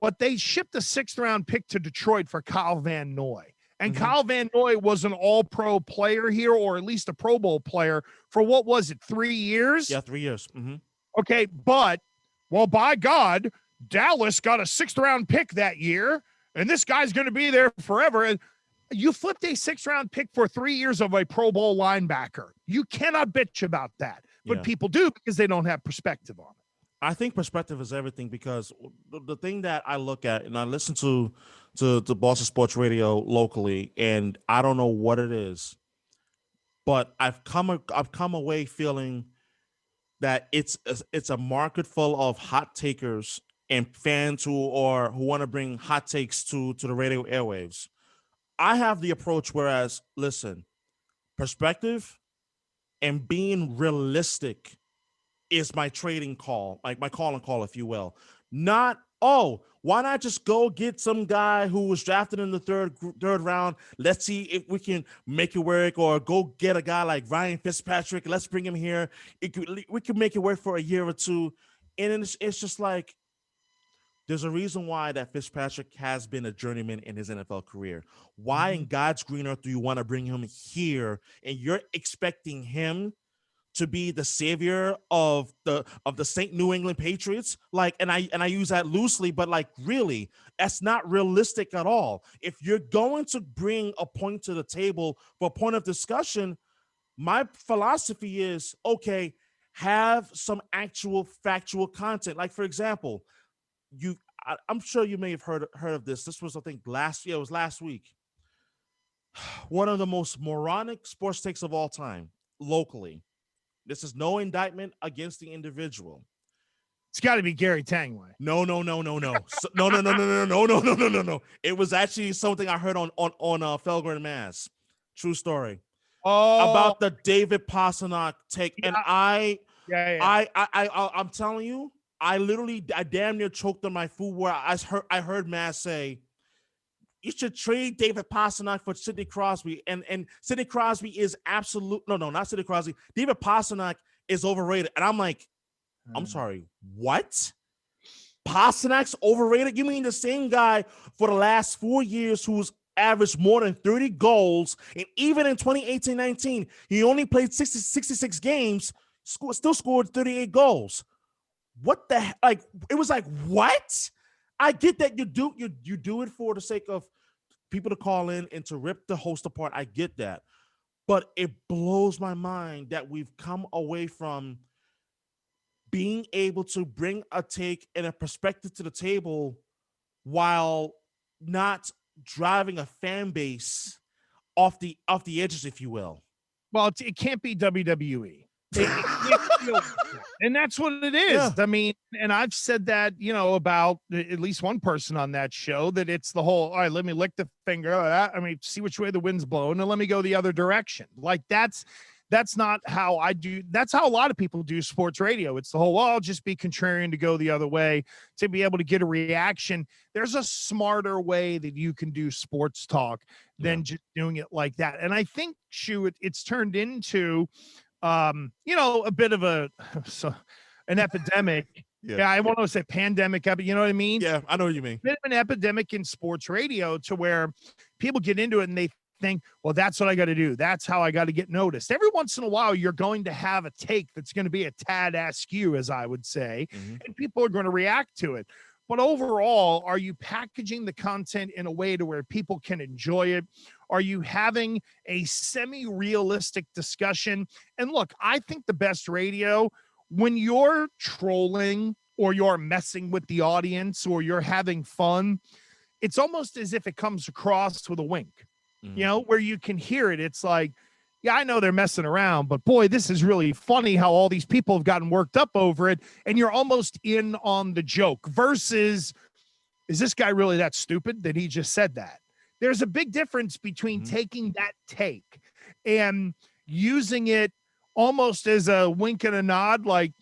but they shipped a 6th-round pick to Detroit for Kyle Van Noy. And Kyle Van Noy was an all-pro player here, or at least a Pro Bowl player for, what was it, 3 years? Yeah, 3 years. Okay, but, well, by God, Dallas got a 6th-round pick that year, and this guy's going to be there forever. And you flipped a 6th-round pick for 3 years of a Pro Bowl linebacker. You cannot bitch about that, but people do because they don't have perspective on it. I think perspective is everything, because the thing that I look at, and I listen to Boston Sports Radio locally, and I don't know what it is, but I've come away feeling that it's a market full of hot takers and fans who want to bring hot takes to the radio airwaves. I have the approach, whereas, listen, perspective and being realistic is my trading call, like my call, if you will. Not, why not just go get some guy who was drafted in the third round? Let's see if we can make it work, or go get a guy like Ryan Fitzpatrick. Let's bring him here. We could make it work for a year or two. And it's just like, there's a reason why that Fitzpatrick has been a journeyman in his NFL career. Why in God's green earth do you want to bring him here, and you're expecting him to be the savior of the St. New England Patriots? Like, and I use that loosely, but like, really, that's not realistic at all. If you're going to bring a point to the table for a point of discussion, my philosophy is, okay, have some actual factual content. Like, for example, I'm sure you may have heard of this. This was, I think, last week. One of the most moronic sports takes of all time, locally. This is no indictment against the individual. It's got to be Gary Tangway. No. No. It was actually something I heard on Felgren, Mass. True story. About the David Pasternak take, and I'm telling you, I damn near choked on my food, where I heard Mass say, you should trade David Pasternak for Sidney Crosby. And Sidney Crosby is not Sidney Crosby. David Pasternak is overrated. And I'm like, I'm sorry, what? Pasternak's overrated? You mean the same guy for the last 4 years who's averaged more than 30 goals, and even in 2018-19, he only played 66 games, still scored 38 goals. What the heck? Like, it was like, what? I get that you do it for the sake of people to call in and to rip the host apart. I get that. But it blows my mind that we've come away from being able to bring a take and a perspective to the table while not driving a fan base off the edges, if you will. Well, it can't be WWE. And that's what it is. Yeah. I mean, and I've said that, about at least one person on that show, that it's the whole, all right, let me lick the finger. I mean, see which way the wind's blowing, and let me go the other direction. Like, that's not how I do. That's how a lot of people do sports radio. It's the whole, well, I'll just be contrarian to go the other way to be able to get a reaction. There's a smarter way that you can do sports talk than just doing it like that. And I think, it's turned into, a bit of an epidemic Yeah, I want to say pandemic, but you know what I mean? Yeah, I know what you mean. Bit of an epidemic in sports radio to where people get into it and they think, well, that's what I got to do. That's how I got to get noticed. Every once in a while, you're going to have a take that's going to be a tad askew, as I would say, and people are going to react to it. But overall, are you packaging the content in a way to where people can enjoy it? Are you having a semi-realistic discussion? And look, I think the best radio, when you're trolling or you're messing with the audience or you're having fun, it's almost as if it comes across with a wink, you know, where you can hear it. It's like, yeah, I know they're messing around, but boy, this is really funny how all these people have gotten worked up over it. And you're almost in on the joke versus, is this guy really that stupid that he just said that? There's a big difference between taking that take and using it almost as a wink and a nod, like,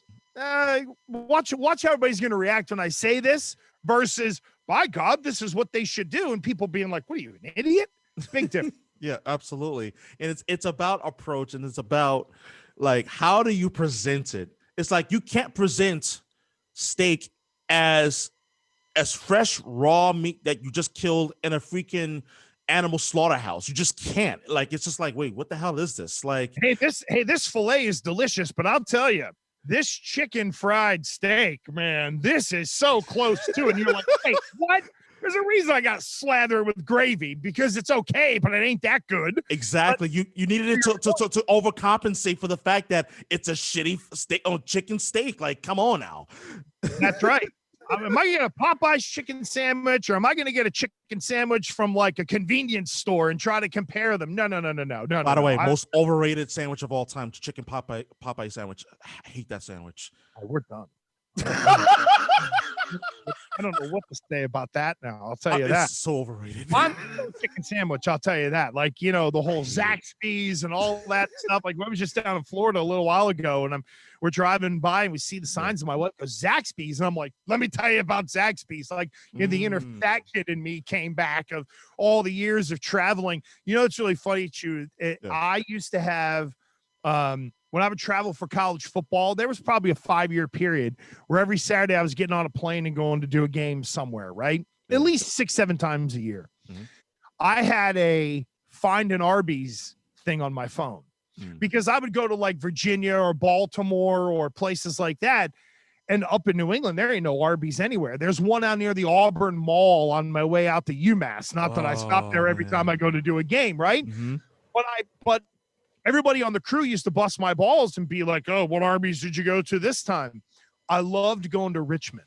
watch how everybody's going to react when I say this versus, by God, this is what they should do. And people being like, what are you, an idiot? Big difference. Yeah, absolutely. And it's about approach, and it's about like, how do you present it? It's like you can't present steak as fresh raw meat that you just killed in a freaking animal slaughterhouse. You just can't. Like, it's just like, wait, what the hell is this? Like, this filet is delicious, but I'll tell you, this chicken fried steak, man, this is so close to it. And you're like, hey, what? There's a reason I got slathered with gravy because it's okay, but it ain't that good. Exactly. But you needed it to overcompensate for the fact that it's a shitty steak, chicken steak. Like, come on now. That's right. Am I going to get a Popeye's chicken sandwich, or am I going to get a chicken sandwich from like a convenience store and try to compare them? No. By the way, most overrated sandwich of all time, chicken Popeye sandwich. I hate that sandwich. Oh, we're done. I don't know what to say about that now. I'll tell you that. It's so overrated. I'm chicken sandwich, I'll tell you that. Like, you know, the whole Zaxby's and all that stuff. Like, I was just down in Florida a little while ago, and we're driving by and we see the signs, and my wife goes, Zaxby's. And I'm like, let me tell you about Zaxby's. Like, you know, the inner fat kid in me came back of all the years of traveling. You know, it's really funny, Chew. I used to have when I would travel for college football, there was probably a 5-year period where every Saturday I was getting on a plane and going to do a game somewhere, right? At least 6-7 times a year. I had a find an Arby's thing on my phone because I would go to like Virginia or Baltimore or places like that. And up in New England, there ain't no Arby's anywhere. There's one out near the Auburn Mall on my way out to UMass. Not that I stop there every time I go to do a game, right? But everybody on the crew used to bust my balls and be like, oh, what Arby's did you go to this time? I loved going to Richmond,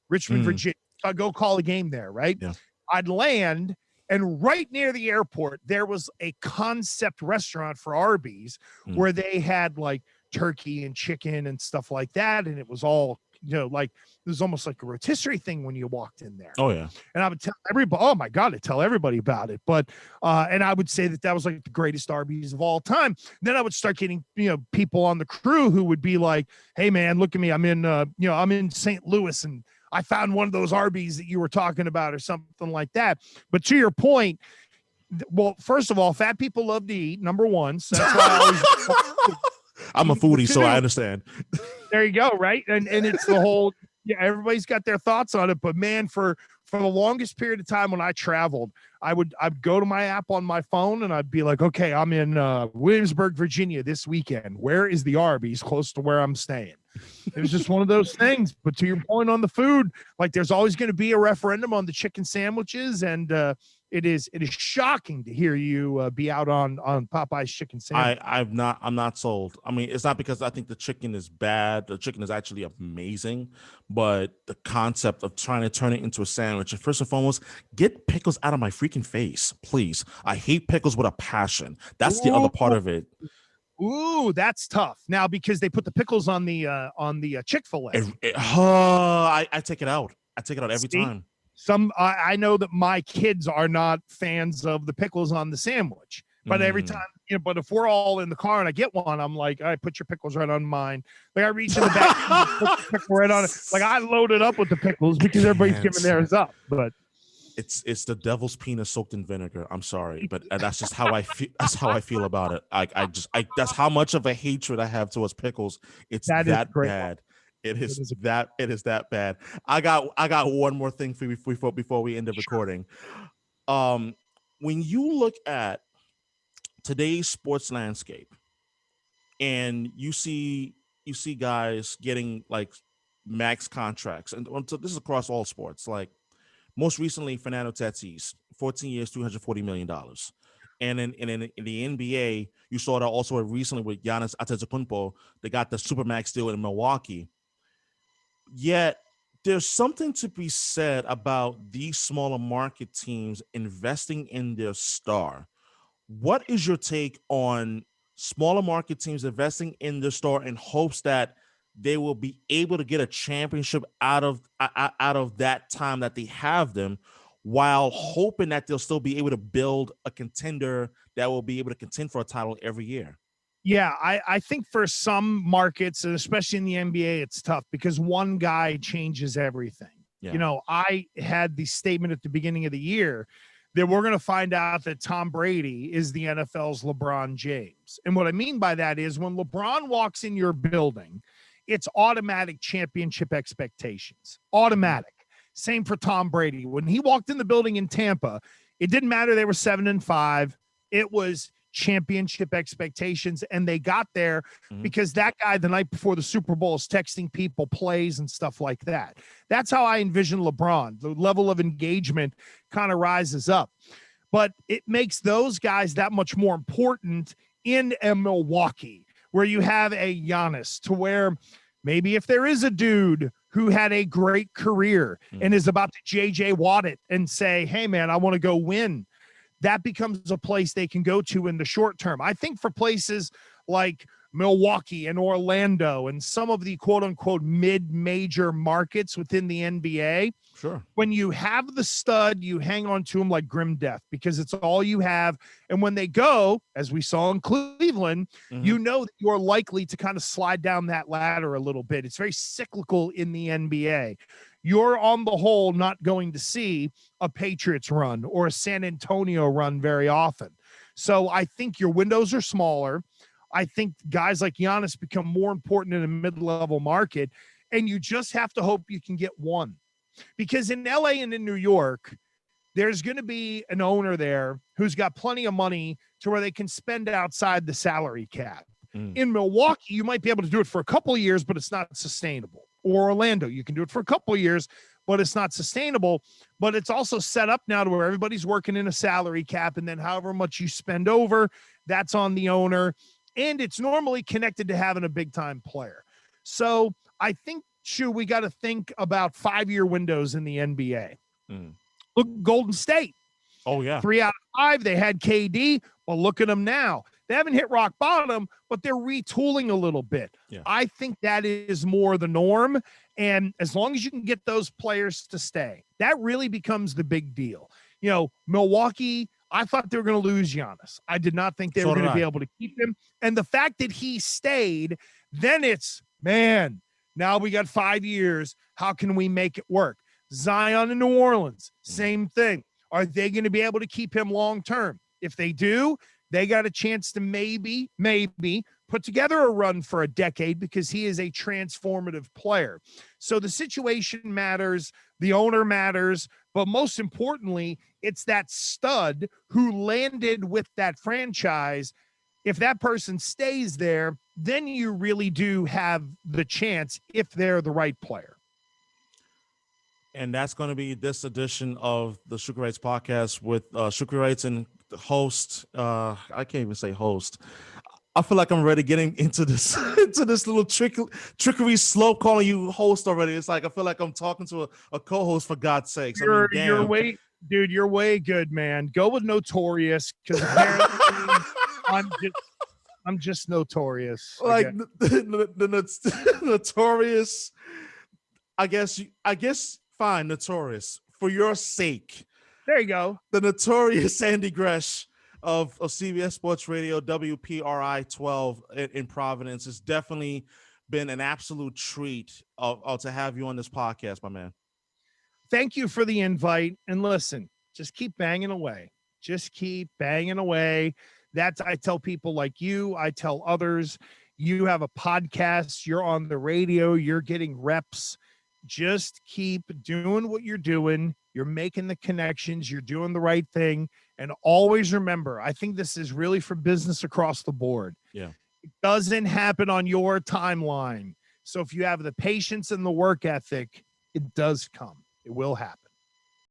Virginia. I'd go call a game there, right? Yeah. I'd land, and right near the airport, there was a concept restaurant for Arby's where they had like turkey and chicken and stuff like that. And it was all, you know, like it was almost like a rotisserie thing when you walked in there. Oh, yeah. And I would tell everybody, oh my God, I'd tell everybody about it. But, and I would say that was like the greatest Arby's of all time. Then I would start getting, you know, people on the crew who would be like, hey man, look at me. I'm in, I'm in St. Louis and I found one of those Arby's that you were talking about or something like that. But to your point, well, first of all, fat people love to eat, number one. So that's why I always I'm a foodie, so I understand. There you go, right? And it's the whole, yeah, everybody's got their thoughts on it. But man, for the longest period of time when I traveled, I'd go to my app on my phone and I'd be like, okay, I'm in Williamsburg, Virginia this weekend. Where is the Arby's close to where I'm staying? It was just one of those things. But to your point on the food, like there's always going to be a referendum on the chicken sandwiches, and it is shocking to hear you be out on Popeye's chicken sandwich. I'm not sold. I mean, it's not because I think the chicken is bad. The chicken is actually amazing, but the concept of trying to turn it into a sandwich, and first and foremost, get pickles out of my freaking face, please. I hate pickles with a passion. That's the other part of it. Ooh, that's tough. Now, because they put the pickles on the Chick-fil-A. I take it out. I take it out every time. I know that my kids are not fans of the pickles on the sandwich, but every time, you know, but if we're all in the car and I get one, I'm like, I put your pickles right on mine. Like I reach in the back, and put the pickle right on it. Like I load it up with the pickles because everybody's giving theirs up. But it's the devil's penis soaked in vinegar. I'm sorry, but that's just how I feel. That's how I feel about it. I that's how much of a hatred I have towards pickles. It's that bad. It is that bad. I got one more thing for you before we end the recording. When you look at today's sports landscape and you see guys getting like max contracts, and so this is across all sports. Like most recently, Fernando Tatis, 14 years, $240 million. And in the NBA, you saw that also recently with Giannis Antetokounmpo. They got the supermax deal in Milwaukee. Yet there's something to be said about these smaller market teams investing in their star. What is your take on smaller market teams investing in their star in hopes that they will be able to get a championship out of that time that they have them, while hoping that they'll still be able to build a contender that will be able to contend for a title every year? Yeah, I think for some markets, and especially in the NBA, it's tough because one guy changes everything. Yeah. You know, I had the statement at the beginning of the year that we're going to find out that Tom Brady is the NFL's LeBron James. And what I mean by that is when LeBron walks in your building, it's automatic championship expectations. Automatic. Same for Tom Brady. When he walked in the building in Tampa, it didn't matter they were 7-5. It was championship expectations, and they got there because that guy the night before the Super Bowl is texting people plays and stuff like that. That's how I envision LeBron. The level of engagement kind of rises up, but it makes those guys that much more important in a Milwaukee where you have a Giannis, to where maybe if there is a dude who had a great career and is about to JJ Watt it and say, hey man, I want to go win, that becomes a place they can go to in the short term. I think for places like Milwaukee and Orlando and some of the quote unquote mid-major markets within the NBA, sure, when you have the stud, you hang on to them like grim death because it's all you have. And when they go, as we saw in Cleveland, you know that you're likely to kind of slide down that ladder a little bit. It's very cyclical in the NBA. You're on the whole not going to see a Patriots run or a San Antonio run very often. So I think your windows are smaller. I think guys like Giannis become more important in a mid-level market, and you just have to hope you can get one. Because in LA and in New York, there's going to be an owner there who's got plenty of money to where they can spend outside the salary cap. In Milwaukee, you might be able to do it for a couple of years, but it's not sustainable. Or Orlando, you can do it for a couple of years, but it's not sustainable. But it's also set up now to where everybody's working in a salary cap, and then however much you spend over, that's on the owner. And it's normally connected to having a big-time player. So I think, Shu, we got to think about 5-year windows in the NBA. Look, Golden State. Oh, yeah. 3 out of 5, they had KD. Well, look at them now. They haven't hit rock bottom, but they're retooling a little bit. Yeah. I think that is more the norm. And as long as you can get those players to stay, that really becomes the big deal. You know, Milwaukee, I thought they were going to lose Giannis. I did not think they were going to be able to keep him. And the fact that he stayed, then it's, man, now we got 5 years. How can we make it work? Zion in New Orleans, same thing. Are they going to be able to keep him long term? If they do, they got a chance to maybe put together a run for a decade because he is a transformative player. So the situation matters, the owner matters, but most importantly, it's that stud who landed with that franchise. If that person stays there, then you really do have the chance if they're the right player. And that's going to be this edition of the Shukri Wrights Podcast with Shukri Wrights and the host. I can't even say host. I feel like I'm already getting into this little trickery slope calling you host already. It's like I feel like I'm talking to a co-host, for God's sakes. You're way good, man. Go with Notorious, because apparently I'm just notorious. Like the Notorious. I guess fine, Notorious, for your sake. There you go. The notorious Andy Gresh of CBS Sports Radio, WPRI 12 in Providence. It's definitely been an absolute treat to have you on this podcast, my man. Thank you for the invite. And listen, just keep banging away. Just keep banging away. That's, I tell people like you, I tell others, You have a podcast, you're on the radio, you're getting reps. Just keep doing what you're doing. You're making the connections, you're doing the right thing. And always remember, I think this is really for business across the board. Yeah. It doesn't happen on your timeline. So if you have the patience and the work ethic, it does come. It will happen.